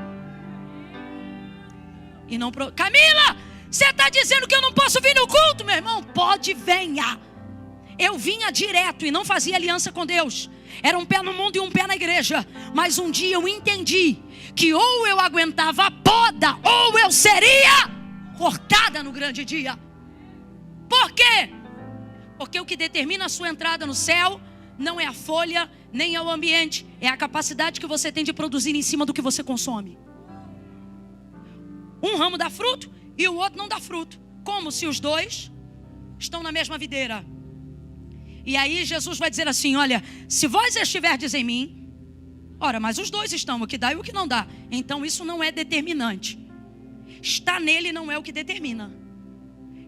E não Camila, você está dizendo que eu não posso vir no culto, meu irmão? Pode, venha. eu vinha direto e não fazia aliança com Deus. Era um pé no mundo e um pé na igreja. Mas um dia eu entendi que ou eu aguentava a poda, ou eu seria cortada no grande dia. Por quê? Porque o que determina a sua entrada no céu não é a folha, nem é o ambiente. É a capacidade que você tem de produzir em cima do que você consome. Um ramo dá fruto e o outro não dá fruto. Como se os dois estão na mesma videira. E aí Jesus vai dizer assim: olha, se vós estiverdes em mim, ora, mas os dois estão, o que dá e o que não dá. Então isso não é determinante. Estar nele não é o que determina.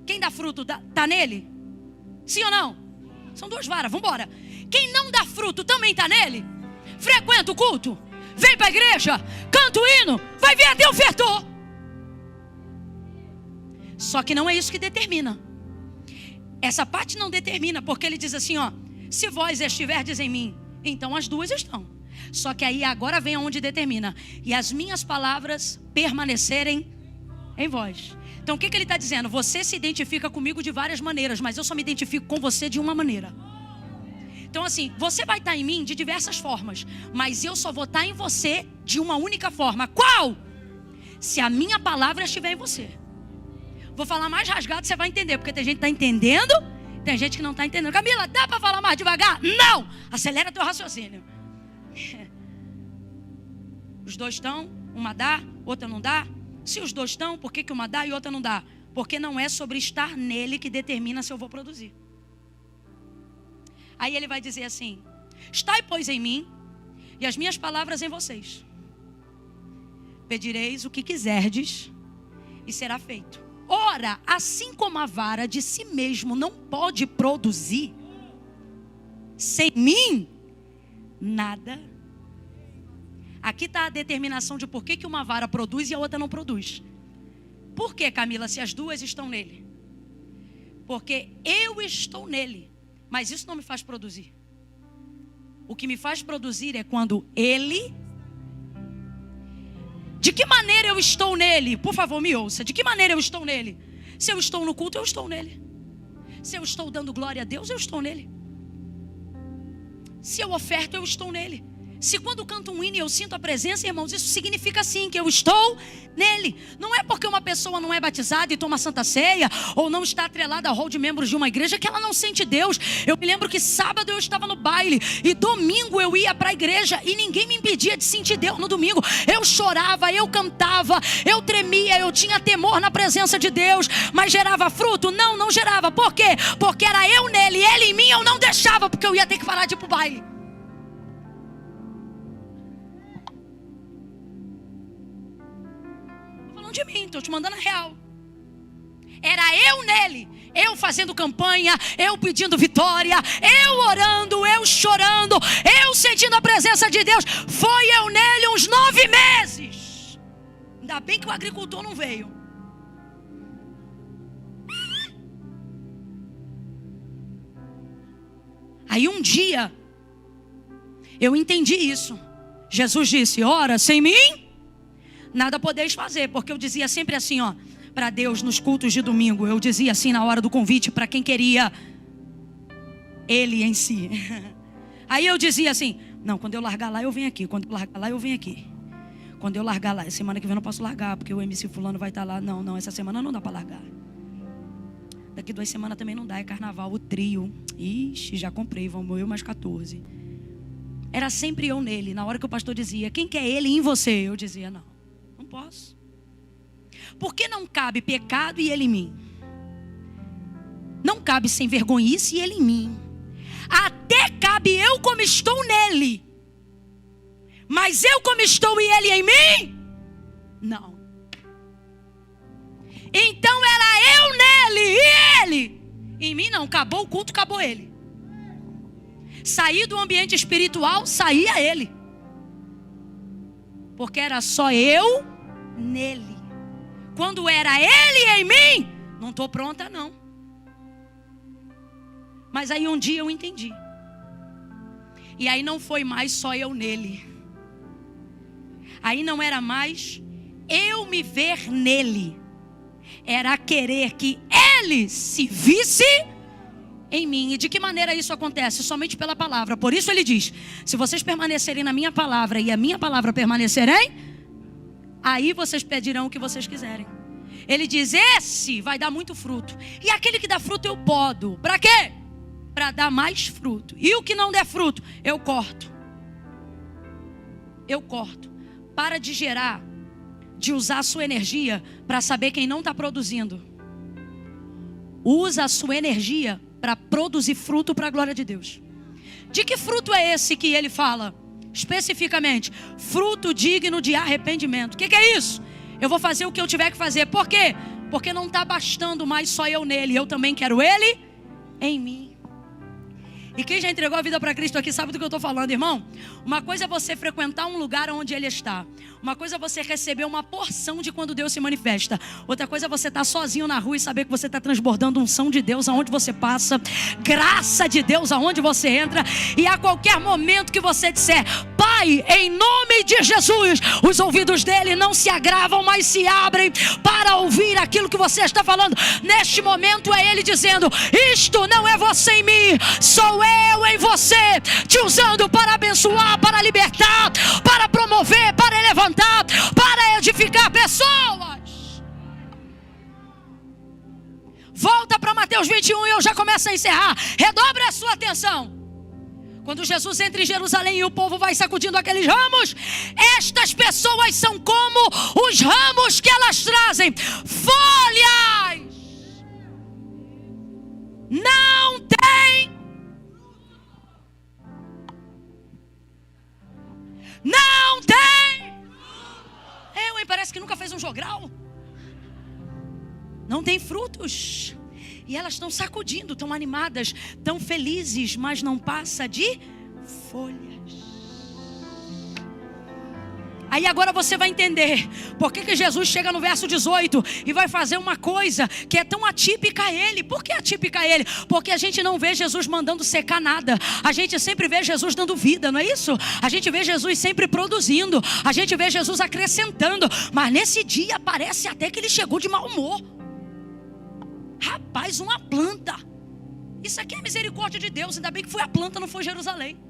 Quem dá fruto está nele? Sim ou não? São duas varas, vamos embora. Quem não dá fruto também está nele? Frequenta o culto, vem para a igreja, canta o hino, vai vir até o ofertor. Só que não é isso que determina. Essa parte não determina, porque ele diz assim, ó: se vós estiverdes em mim, então as duas estão. Só que aí agora vem aonde determina: e as minhas palavras permanecerem em vós. Então o que ele está dizendo? Você se identifica comigo de várias maneiras, mas eu só me identifico com você de uma maneira. Então assim, você vai estar em mim de diversas formas, mas eu só vou estar em você de uma única forma. Qual? Se a minha palavra estiver em você. Vou falar mais rasgado, você vai entender, porque tem gente que está entendendo, tem gente que não está entendendo. Camila, dá para falar mais devagar? Não! Acelera teu raciocínio. Os dois estão, uma dá, outra não dá. Se os dois estão, por que uma dá e outra não dá? Porque não é sobre estar nele que determina se eu vou produzir. Aí ele vai dizer assim: estai, pois, em mim, e as minhas palavras em vocês. Pedireis o que quiserdes, e será feito. Ora, assim como a vara de si mesmo não pode produzir, sem mim, nada. Aqui está a determinação de por que uma vara produz e a outra não produz. Por que, Camila, se as duas estão nele? Porque eu estou nele, mas isso não me faz produzir. O que me faz produzir é quando ele... De que maneira eu estou nele? Por favor, me ouça. De que maneira eu estou nele? Se eu estou no culto, eu estou nele. Se eu estou dando glória a Deus, eu estou nele. Se eu oferto, eu estou nele. Se quando canto um hino eu sinto a presença, irmãos, isso significa sim que eu estou nele. Não é porque uma pessoa não é batizada e toma santa ceia, ou não está atrelada ao rol de membros de uma igreja, que ela não sente Deus. Eu me lembro que sábado eu estava no baile e domingo eu ia para a igreja e ninguém me impedia de sentir Deus no domingo. Eu chorava, eu cantava, eu tremia, eu tinha temor na presença de Deus. Mas gerava fruto? Não, não gerava. Por quê? Porque era eu nele, ele em mim. Eu não deixava, porque eu ia ter que parar de ir para o baile. De mim, estou te mandando a real. Era eu nele, eu fazendo campanha, eu pedindo vitória, eu orando, eu chorando, eu sentindo a presença de Deus. Foi eu nele uns 9 meses. Ainda bem que o agricultor não veio. Aí um dia eu entendi isso. Jesus disse: ora, sem mim nada podeis fazer. Porque eu dizia sempre assim, ó, para Deus nos cultos de domingo. Eu dizia assim na hora do convite para quem queria ele em si. Aí eu dizia assim: não, quando eu largar lá eu venho aqui. Quando eu largar lá eu venho aqui. Quando eu largar lá, semana que vem eu não posso largar, porque o MC fulano vai estar lá. Não, essa semana não dá para largar. Daqui 2 semanas também não dá, é carnaval, o trio. Ixi, já comprei, vamos eu mais 14. Era sempre eu nele. Na hora que o pastor dizia: quem quer ele em você? Eu dizia: não posso. Porque não cabe pecado e ele em mim. Não cabe sem vergonhice e ele em mim. Até cabe eu como estou nele. Mas eu como estou e ele em mim? Não. Então era eu nele e ele em mim não. Acabou o culto, acabou ele. Saí do ambiente espiritual, saía ele. Porque era só eu nele. Quando era ele em mim, não estou pronta não. Mas aí um dia eu entendi. E aí não foi mais só eu nele. Aí não era mais eu me ver nele. Era querer que ele se visse em mim. E de que maneira isso acontece? Somente pela palavra. Por isso ele diz: se vocês permanecerem na minha palavra e a minha palavra permanecerem, aí vocês pedirão o que vocês quiserem. Ele diz: esse vai dar muito fruto. E aquele que dá fruto eu podo. Para quê? Para dar mais fruto. E o que não der fruto, eu corto. Eu corto. Para de gerar, de usar a sua energia para saber quem não está produzindo. Usa a sua energia para produzir fruto para a glória de Deus. De que fruto é esse que ele fala? Especificamente, fruto digno de arrependimento. O que é isso? Eu vou fazer o que eu tiver que fazer. Por quê? Porque não está bastando mais só eu nele. Eu também quero ele em mim. E quem já entregou a vida para Cristo aqui sabe do que eu estou falando, irmão. Uma coisa é você frequentar um lugar onde Ele está. Uma coisa é você receber uma porção de quando Deus se manifesta. Outra coisa é você estar sozinho na rua e saber que você está transbordando unção de Deus aonde você passa, graça de Deus aonde você entra. E a qualquer momento que você disser: Pai, em nome de Jesus, os ouvidos dele não se agravam, mas se abrem para ouvir aquilo que você está falando. Neste momento é Ele dizendo: isto não é você em mim, sou eu em você, te usando para abençoar, para libertar, para promover, para levantar, para edificar pessoas. Volta para Mateus 21 e eu já começo a encerrar. Redobre a sua atenção. Quando Jesus entra em Jerusalém e o povo vai sacudindo aqueles ramos, estas pessoas são como os ramos que elas trazem, folhas. Não tem. Não tem. Parece que nunca fez um jogral. Não tem frutos. E elas estão sacudindo, estão animadas, estão felizes, mas não passa de folhas. Aí agora você vai entender por que Jesus chega no verso 18 e vai fazer uma coisa que é tão atípica a Ele. Por que atípica a Ele? Porque a gente não vê Jesus mandando secar nada. A gente sempre vê Jesus dando vida, não é isso? A gente vê Jesus sempre produzindo. A gente vê Jesus acrescentando. Mas nesse dia parece até que Ele chegou de mau humor. Rapaz, uma planta. Isso aqui é misericórdia de Deus. Ainda bem que foi a planta, não foi Jerusalém.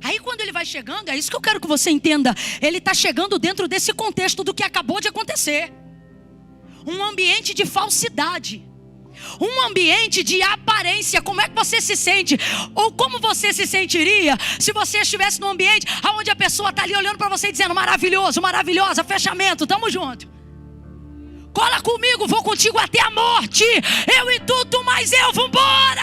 Aí quando ele vai chegando, é isso que eu quero que você entenda. Ele está chegando dentro desse contexto do que acabou de acontecer. Um ambiente de falsidade. Um ambiente de aparência. Como é que você se sente? Ou como você se sentiria se você estivesse num ambiente onde a pessoa está ali olhando para você e dizendo: maravilhoso, maravilhosa, fechamento, tamo junto. Cola comigo, vou contigo até a morte. Eu e tu mais eu, vambora.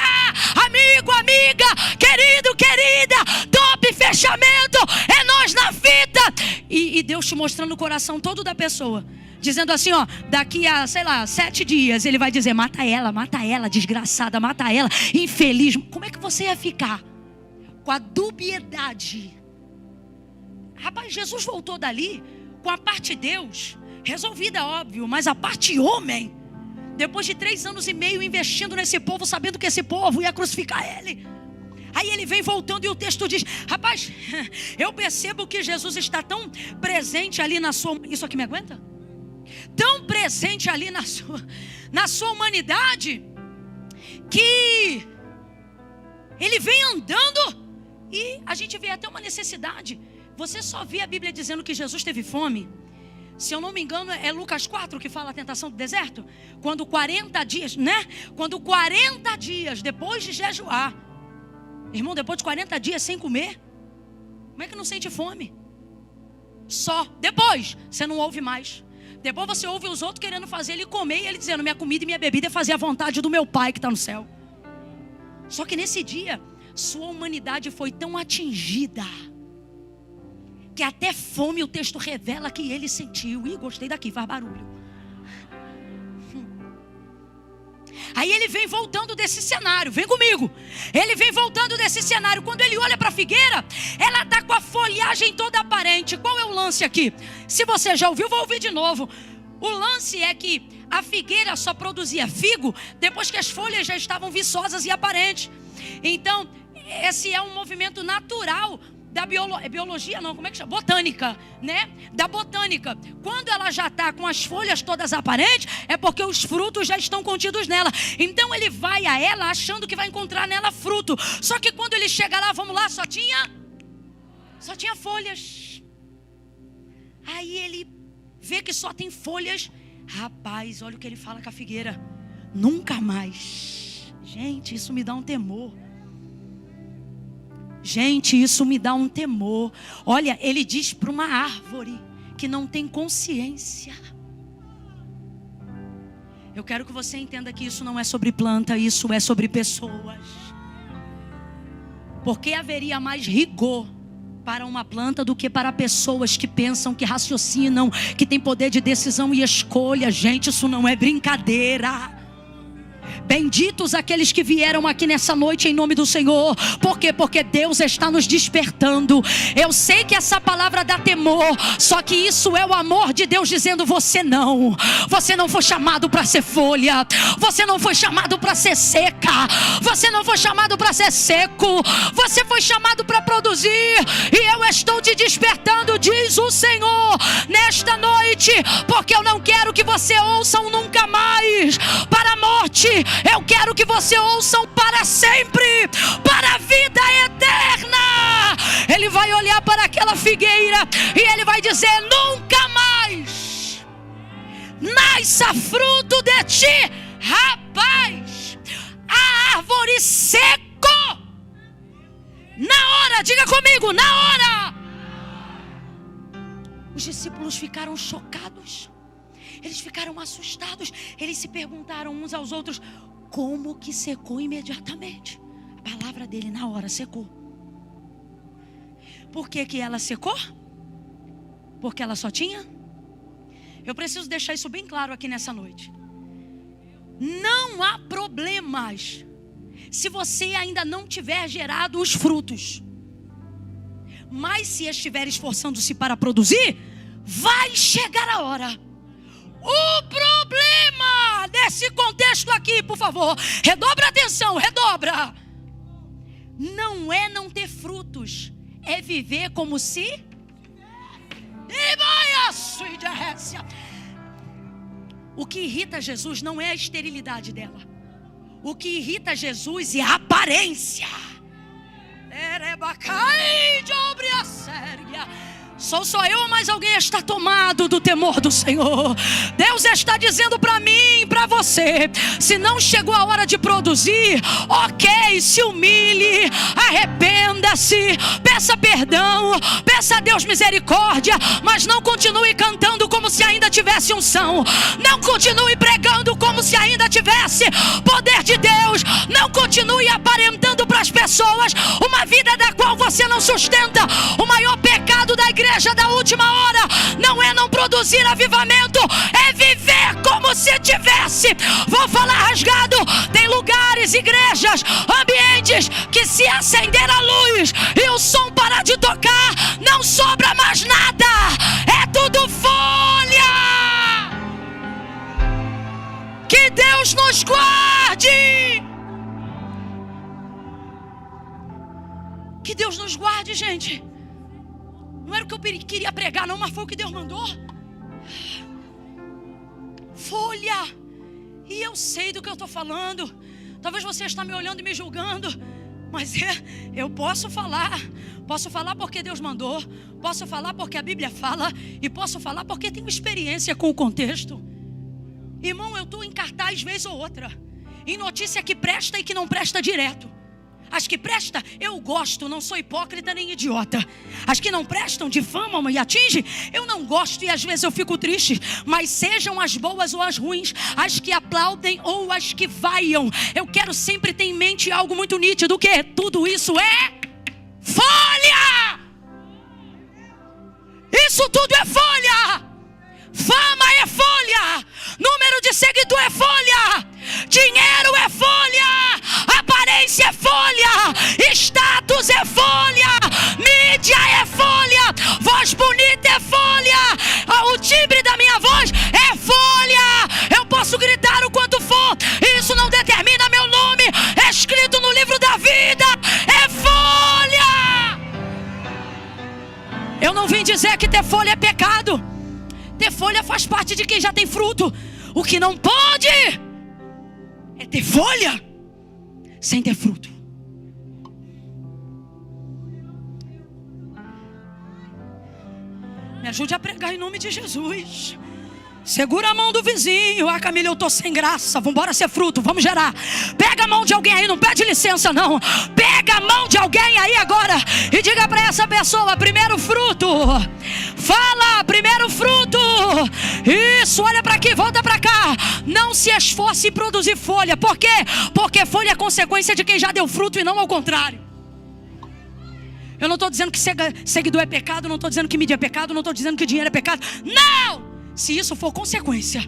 Amigo, amiga, querido, querida, top, fechamento, é nós na fita. E Deus te mostrando o coração todo da pessoa, dizendo assim, ó, daqui a, 7 dias, Ele vai dizer: mata ela, desgraçada, mata ela, infeliz. Como é que você ia ficar? Com a dubiedade. Rapaz, Jesus voltou dali com a parte de Deus resolvida, óbvio, mas a parte homem, depois de 3 anos e meio investindo nesse povo, sabendo que esse povo ia crucificar Ele. Aí Ele vem voltando e o texto diz: rapaz, eu percebo que Jesus está tão presente ali na sua... Isso aqui me aguenta? Tão presente ali na sua humanidade, que Ele vem andando e a gente vê até uma necessidade. Você só vê a Bíblia dizendo que Jesus teve fome. Se eu não me engano, é Lucas 4 que fala a tentação do deserto. Quando 40 dias, né? Quando 40 dias depois de jejuar. Irmão, depois de 40 dias sem comer, como é que não sente fome? Só depois, você não ouve mais. Depois você ouve os outros querendo fazer ele comer e ele dizendo: minha comida e minha bebida é fazer a vontade do meu Pai que está no céu. Só que nesse dia, sua humanidade foi tão atingida que até fome o texto revela que ele sentiu. Ih, gostei daqui, faz barulho. Aí ele vem voltando desse cenário, vem comigo. Ele vem voltando desse cenário. Quando ele olha para a figueira, ela está com a folhagem toda aparente. Qual é o lance aqui? Se você já ouviu, vou ouvir de novo. O lance é que a figueira só produzia figo depois que as folhas já estavam viçosas e aparentes. Então, esse é um movimento natural biologia não, como é que chama? Botânica, né? Da botânica. Quando ela já está com as folhas todas aparentes, é porque os frutos já estão contidos nela. Então ele vai a ela achando que vai encontrar nela fruto. Só que quando ele chega lá, vamos lá, só tinha folhas. Aí ele vê que só tem folhas. Rapaz, olha o que ele fala com a figueira: nunca mais. Gente, isso me dá um temor. Gente, isso me dá um temor. Olha, ele diz para uma árvore que não tem consciência. Eu quero que você entenda que isso não é sobre planta, isso é sobre pessoas. Porque haveria mais rigor para uma planta do que para pessoas que pensam, que raciocinam, que têm poder de decisão e escolha. Gente, isso não é brincadeira. Benditos aqueles que vieram aqui nessa noite em nome do Senhor. Por quê? Porque Deus está nos despertando. Eu sei que essa palavra dá temor, só que isso é o amor de Deus dizendo: você não foi chamado para ser folha, você não foi chamado para ser seca, você não foi chamado para ser seco, você foi chamado para produzir. E eu estou te despertando, diz o Senhor, nesta noite, porque eu não quero que você ouça um nunca mais para a morte. Eu quero que você ouça um para sempre, para a vida eterna. Ele vai olhar para aquela figueira e ele vai dizer: nunca mais nasça fruto de ti. Rapaz, a árvore secou na hora. Diga comigo, na hora. Os discípulos ficaram chocados. Eles ficaram assustados. Eles se perguntaram uns aos outros: como que secou imediatamente? A palavra dele na hora secou. Por que ela secou? Porque ela só tinha? Eu preciso deixar isso bem claro aqui nessa noite. Não há problemas se você ainda não tiver gerado os frutos. Mas se estiver esforçando-se para produzir, vai chegar a hora. O problema desse contexto aqui, por favor, redobra a atenção, redobra. Não é não ter frutos, é viver como se... O que irrita Jesus não é a esterilidade dela. O que irrita Jesus é a aparência. Sou só eu ou mais alguém está tomado do temor do Senhor? Deus está dizendo para mim e para você: se não chegou a hora de produzir, ok, se humilhe, arrependa-se, peça perdão, peça a Deus misericórdia, mas não continue cantando como se ainda tivesse unção. Não continue pregando como se ainda tivesse poder de Deus. Não continue aparentando para as pessoas uma vida da qual você não sustenta. O maior pecado da igreja da última hora não é não produzir avivamento, é viver como se tivesse. Vou falar rasgado. Tem lugares, igrejas, ambientes que se acender a luz e o som parar de tocar, não sobra mais nada, é tudo folha. Que Deus nos guarde. Que Deus nos guarde, gente. Não era o que eu queria pregar não, mas foi o que Deus mandou. Folha. E eu sei do que eu estou falando. Talvez você está me olhando e me julgando, mas eu posso falar. Posso falar porque Deus mandou. Posso falar porque a Bíblia fala. E posso falar porque tenho experiência com o contexto. Irmão, eu estou em cartaz vez ou outra, em notícia que presta e que não presta direto. As que prestam, eu gosto, não sou hipócrita nem idiota. As que não prestam, difamam e atingem, eu não gosto e às vezes eu fico triste. Mas sejam as boas ou as ruins, as que aplaudem ou as que vaiam, eu quero sempre ter em mente algo muito nítido, que tudo isso é folha. Isso tudo é folha. Fama é folha. Número de seguidor é folha. Dinheiro é folha. Aparência é folha. Status é folha. Mídia é folha. Voz bonita é folha. O timbre da minha voz é folha. Eu posso gritar o quanto for, isso não determina meu nome escrito no livro da vida. É folha. não vim dizer que ter folha é pecado. Ter folha faz parte de quem já tem fruto. O que não pode é ter folha sem ter fruto. Me ajude a pregar em nome de Jesus. Segura a mão do vizinho. Ah, Camila, eu tô sem graça. Vamos embora ser fruto, vamos gerar. Pega a mão de alguém aí, não pede licença não. Pega a mão de alguém aí agora e diga para essa pessoa: primeiro fruto. Fala, primeiro fruto. Isso, olha para aqui, volta para cá. Não se esforce em produzir folha. Por quê? Porque folha é consequência de quem já deu fruto e não ao contrário. Eu não estou dizendo que seguidor é pecado, não estou dizendo que mídia é pecado, não estou dizendo que dinheiro é pecado. Não! Se isso for consequência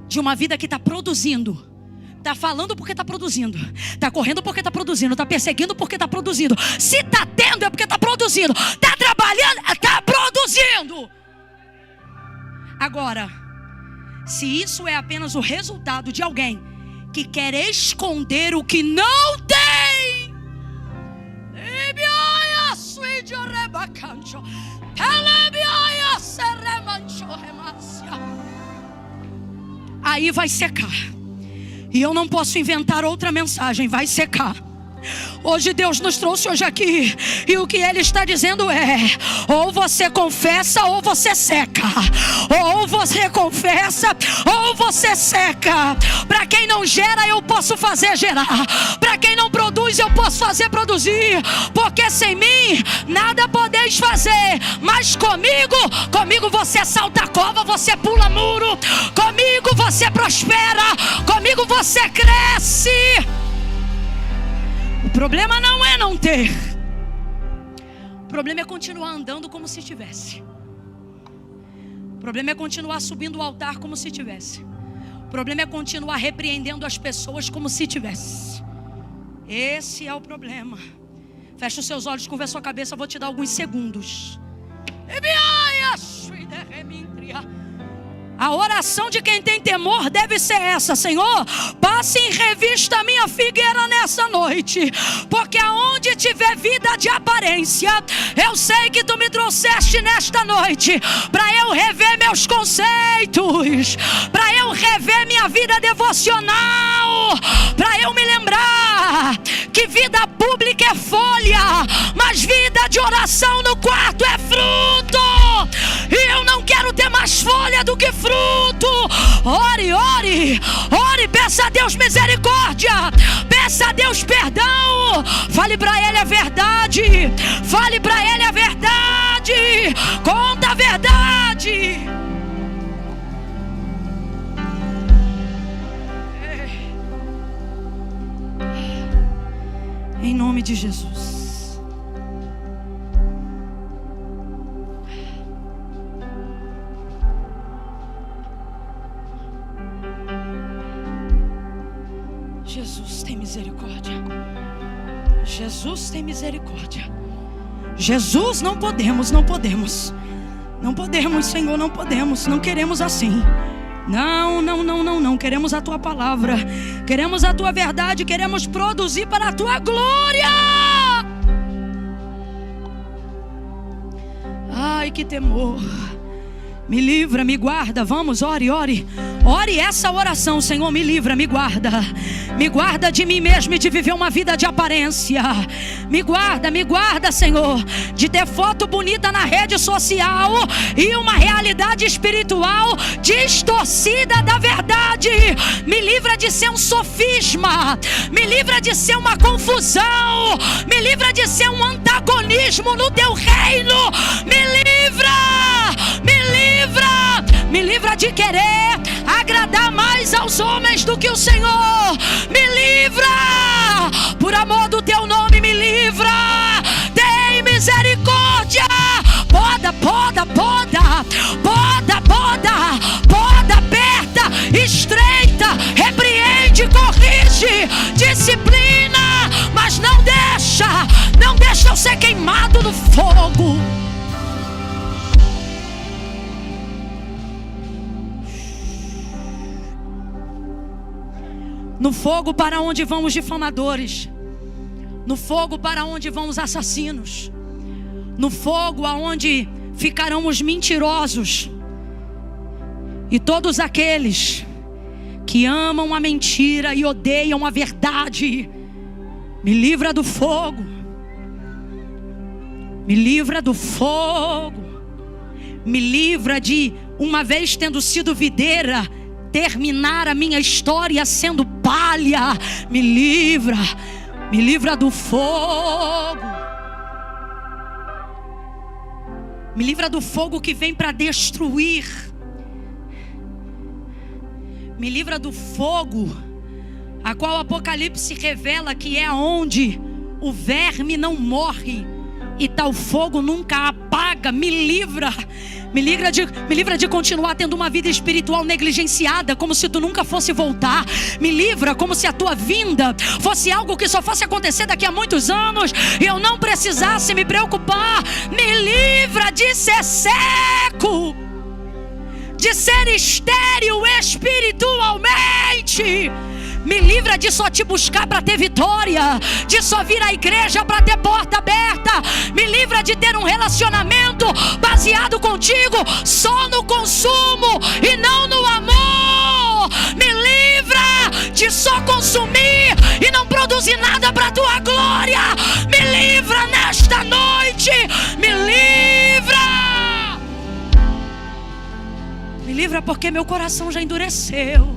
de uma vida que está produzindo, está falando porque está produzindo, está correndo porque está produzindo, está perseguindo porque está produzindo, se está tendo é porque está produzindo, está trabalhando, está produzindo. Agora, se isso é apenas o resultado de alguém que quer esconder o que não tem, aí vai secar. E eu não posso inventar outra mensagem, vai secar. Hoje Deus nos trouxe hoje aqui, e o que Ele está dizendo é: ou você confessa ou você seca. Ou você confessa ou você seca. Para quem não gera, eu posso fazer gerar. Para quem não produz, eu posso fazer produzir. Porque sem mim nada podeis fazer. Mas comigo você salta a cova, você pula muro. Comigo você prospera. Comigo você cresce. O problema não é não ter. O problema é continuar andando como se tivesse. O problema é continuar subindo o altar como se tivesse. O problema é continuar repreendendo as pessoas como se tivesse. Esse é o problema. Feche os seus olhos, curva a sua cabeça. Eu vou te dar alguns segundos. A oração de quem tem temor deve ser essa: Senhor, passe em revista a minha figueira nessa noite. Porque aonde tiver vida de aparência, eu sei que Tu me trouxeste nesta noite para eu rever meus conceitos, para eu rever minha vida devocional, para eu me lembrar que vida pública é folha, mas vida de oração no quarto é fruto. E eu não quero ter mais folha do que fruto. Ore, ore, ore, peça a Deus misericórdia, peça a Deus perdão. Fale para Ele a verdade, fale para Ele a verdade, conta a verdade. Em nome de Jesus. Jesus tem misericórdia. Jesus tem misericórdia. Jesus, não podemos, Senhor, não podemos, não queremos assim. Não, queremos a Tua palavra, queremos a Tua verdade, queremos produzir para a Tua glória. Ai, que temor. Me livra, me guarda. Vamos, ore essa oração: Senhor, me livra, me guarda de mim mesmo e de viver uma vida de aparência. Me guarda, Senhor, de ter foto bonita na rede social e uma realidade espiritual distorcida da verdade. Me livra de ser um sofisma, me livra de ser uma confusão, me livra de ser um antagonismo no Teu reino. Me livra de querer agradar mais aos homens do que o Senhor. Me livra, por amor do Teu nome, me livra. Tem misericórdia. Poda, aperta, estreita, repreende, corrige, disciplina, mas não deixa eu ser queimado no fogo. No fogo para onde vão os difamadores, no fogo para onde vão os assassinos, no fogo aonde ficarão os mentirosos e todos aqueles que amam a mentira e odeiam a verdade. Me livra do fogo. Me livra do fogo. Me livra de, uma vez tendo sido videira, terminar a minha história sendo palha. Me livra do fogo. Me livra do fogo que vem para destruir. Me livra do fogo, a qual o Apocalipse revela que é onde o verme não morre e tal fogo nunca apaga. Me livra de continuar tendo uma vida espiritual negligenciada, como se tu nunca fosse voltar. Me livra como se a tua vinda fosse algo que só fosse acontecer daqui a muitos anos e eu não precisasse me preocupar. Me livra de ser seco, de ser estéril espiritualmente. Me livra de só te buscar para ter vitória, de só vir à igreja para ter porta aberta. Me livra de ter um relacionamento baseado contigo só no consumo e não no amor. Me livra de só consumir e não produzir nada para a tua glória. Me livra nesta noite. Me livra. Me livra porque meu coração já endureceu.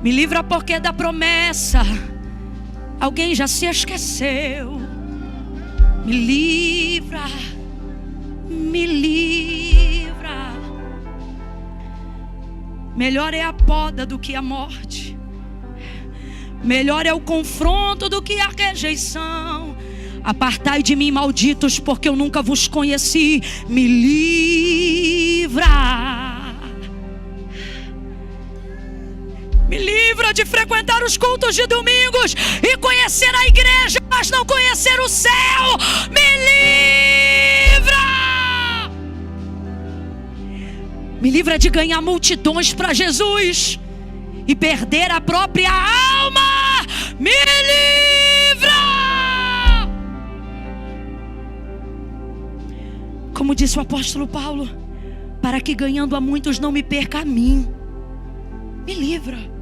Me livra porque da promessa alguém já se esqueceu. Me livra. Me livra. Melhor é a poda do que a morte. Melhor é o confronto do que a rejeição. Apartai de mim, malditos, porque eu nunca vos conheci. Me livra. Me livra de frequentar os cultos de domingos e conhecer a igreja, mas não conhecer o céu. Me livra. Me livra de ganhar multidões para Jesus e perder a própria alma. Me livra. Como disse o apóstolo Paulo, para que ganhando a muitos não me perca a mim. Me livra.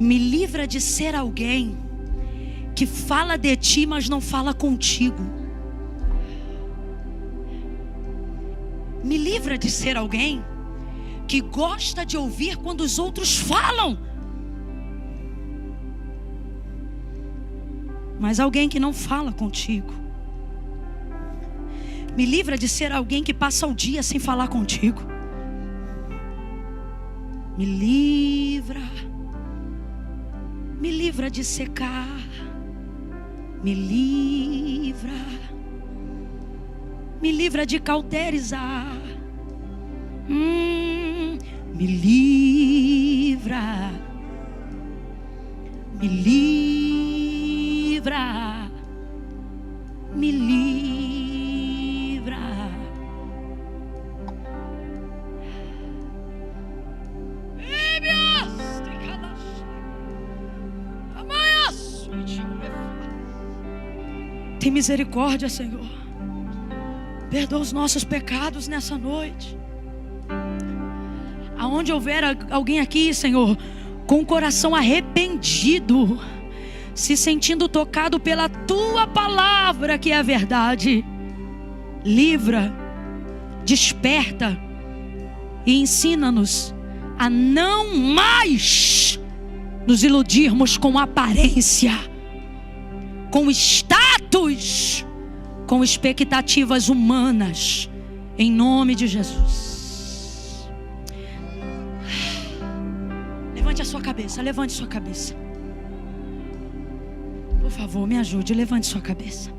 Me livra de ser alguém que fala de ti, mas não fala contigo. Me livra de ser alguém que gosta de ouvir quando os outros falam, mas alguém que não fala contigo. Me livra de ser alguém que passa o dia sem falar contigo. Me livra. Me livra de secar. Me livra. Me livra de cauterizar. Me livra. Me livra. Me livra. Tem misericórdia, Senhor. Perdoa os nossos pecados nessa noite. Aonde houver alguém aqui, Senhor, com o coração arrependido, se sentindo tocado pela Tua palavra, que é a verdade, livra, desperta e ensina-nos a não mais nos iludirmos com aparência, com status, com expectativas humanas, em nome de Jesus. Levante a sua cabeça, levante sua cabeça. Por favor, me ajude, levante sua cabeça.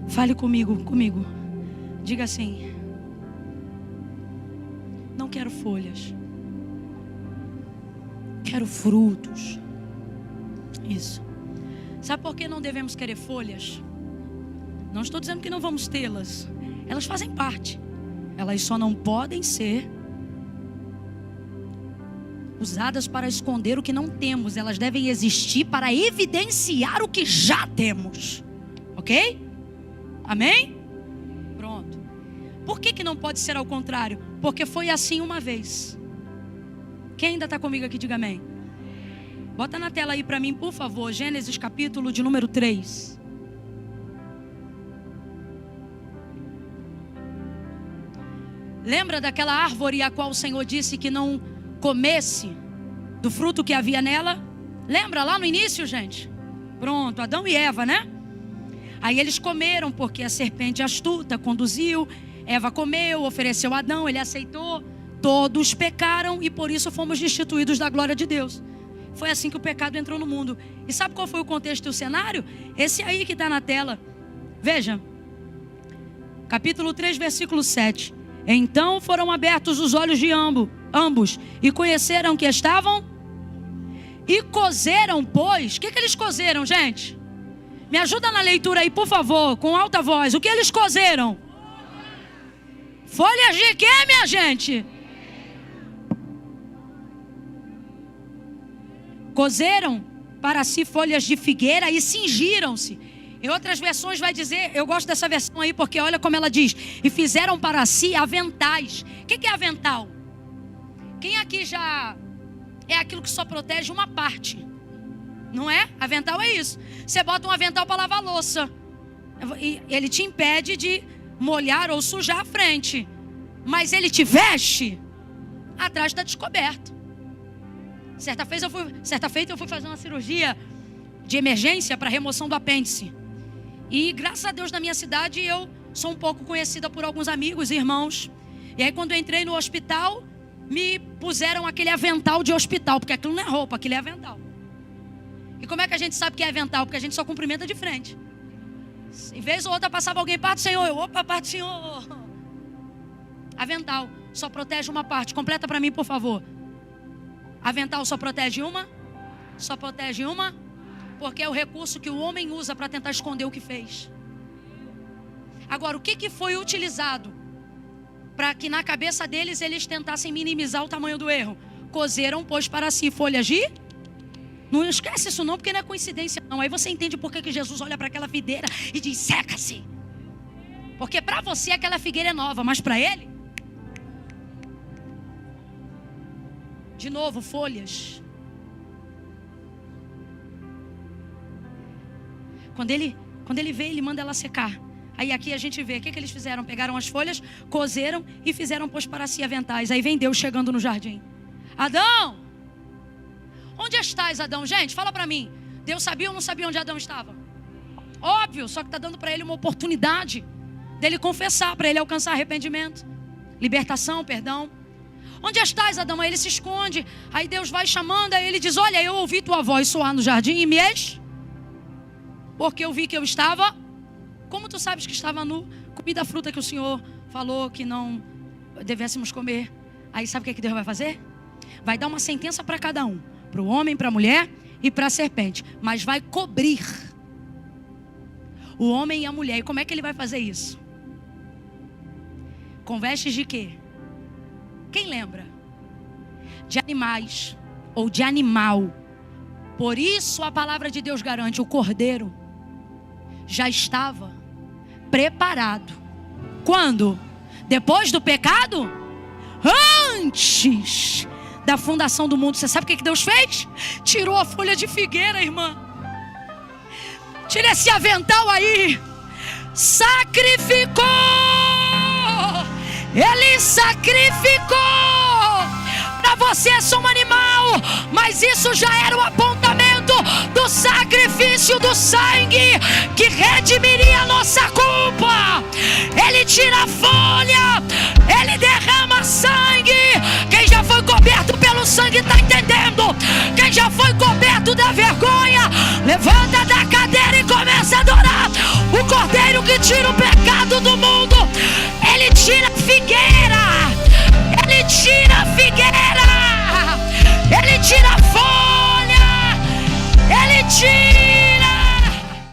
Fale comigo. Diga assim: não quero folhas, quero frutos. Isso. Sabe por que não devemos querer folhas? Não estou dizendo que não vamos tê-las. Elas fazem parte. Elas só não podem ser usadas para esconder o que não temos. Elas devem existir para evidenciar o que já temos. Ok? Amém? Pronto. Por que não pode ser ao contrário? Porque foi assim uma vez. Quem ainda está comigo aqui, diga amém. Bota na tela aí para mim, por favor, Gênesis capítulo de número 3. Lembra daquela árvore a qual o Senhor disse que não comesse do fruto que havia nela? Lembra lá no início, gente? Pronto, Adão e Eva, né? Aí eles comeram porque a serpente astuta conduziu. Eva comeu, ofereceu a Adão, ele aceitou. Todos pecaram e por isso fomos destituídos da glória de Deus. Foi assim que o pecado entrou no mundo. E sabe qual foi o contexto e o cenário? Esse aí que está na tela. Veja. Capítulo 3, versículo 7. Então foram abertos os olhos de ambos e conheceram que estavam e cozeram, pois. O que eles cozeram, gente? Me ajuda na leitura aí, por favor, com alta voz. O que eles cozeram? Folhas de quê, minha gente? Cozeram para si folhas de figueira e cingiram-se. Em outras versões vai dizer, eu gosto dessa versão aí porque olha como ela diz. E fizeram para si aventais. O que é avental? Quem aqui já é aquilo que só protege uma parte? Não é? Avental é isso. Você bota um avental para lavar a louça. E ele te impede de molhar ou sujar a frente. Mas ele te veste, atrás está descoberto. Certa feita eu fui fazer uma cirurgia de emergência para remoção do apêndice. E graças a Deus na minha cidade eu sou um pouco conhecida por alguns amigos e irmãos. E aí quando eu entrei no hospital, me puseram aquele avental de hospital. Porque aquilo não é roupa, aquilo é avental. E como é que a gente sabe que é avental? Porque a gente só cumprimenta de frente. Em vez ou outra passava alguém, parte do Senhor. Eu, opa, parte do Senhor. Avental só protege uma parte. Completa para mim, por favor. Avental só protege uma? Só protege uma? Porque é o recurso que o homem usa para tentar esconder o que fez. Agora, o que foi utilizado para que na cabeça deles eles tentassem minimizar o tamanho do erro? Cozeram, pois, para si folhas de... Não esquece isso não, porque não é coincidência não. Aí você entende por que Jesus olha para aquela videira e diz, seca-se. Porque para você aquela figueira é nova, mas para ele... De novo, folhas. Quando ele vê, ele manda ela secar. Aí aqui a gente vê, o que eles fizeram? Pegaram as folhas, cozeram e fizeram, pois, para si aventais. Aí vem Deus chegando no jardim. Adão! Onde estás, Adão? Gente, fala para mim. Deus sabia ou não sabia onde Adão estava? Óbvio, só que está dando para ele uma oportunidade dele confessar, para ele alcançar arrependimento, libertação, perdão. Onde estás, Adão? Aí ele se esconde. Aí Deus vai chamando, aí ele diz, olha, eu ouvi tua voz soar no jardim e me eis, porque eu vi que eu estava... Como tu sabes que estava nu? Comi da fruta que o Senhor falou que não devêssemos comer. Aí sabe o que Deus vai fazer? Vai dar uma sentença para cada um. Para o homem, para a mulher e para a serpente. Mas vai cobrir o homem e a mulher. E como é que ele vai fazer isso? Com vestes de quê? Quem lembra? De animais ou de animal. Por isso a palavra de Deus garante, o cordeiro já estava preparado. Quando? Depois do pecado? Antes da fundação do mundo. Você sabe o que Deus fez? Tirou a folha de figueira, irmã. Tira esse avental aí. Sacrificou. Ele sacrificou. Para você é só um animal, mas isso já era o apontamento do sacrifício do sangue que redimiria a nossa culpa. Ele tira a folha, ele derrama sangue. Quem já foi coberto pelo sangue está entendendo. Quem já foi coberto da vergonha, levanta da cadeira e começa a adorar o Cordeiro que tira o pecado do mundo. Ele tira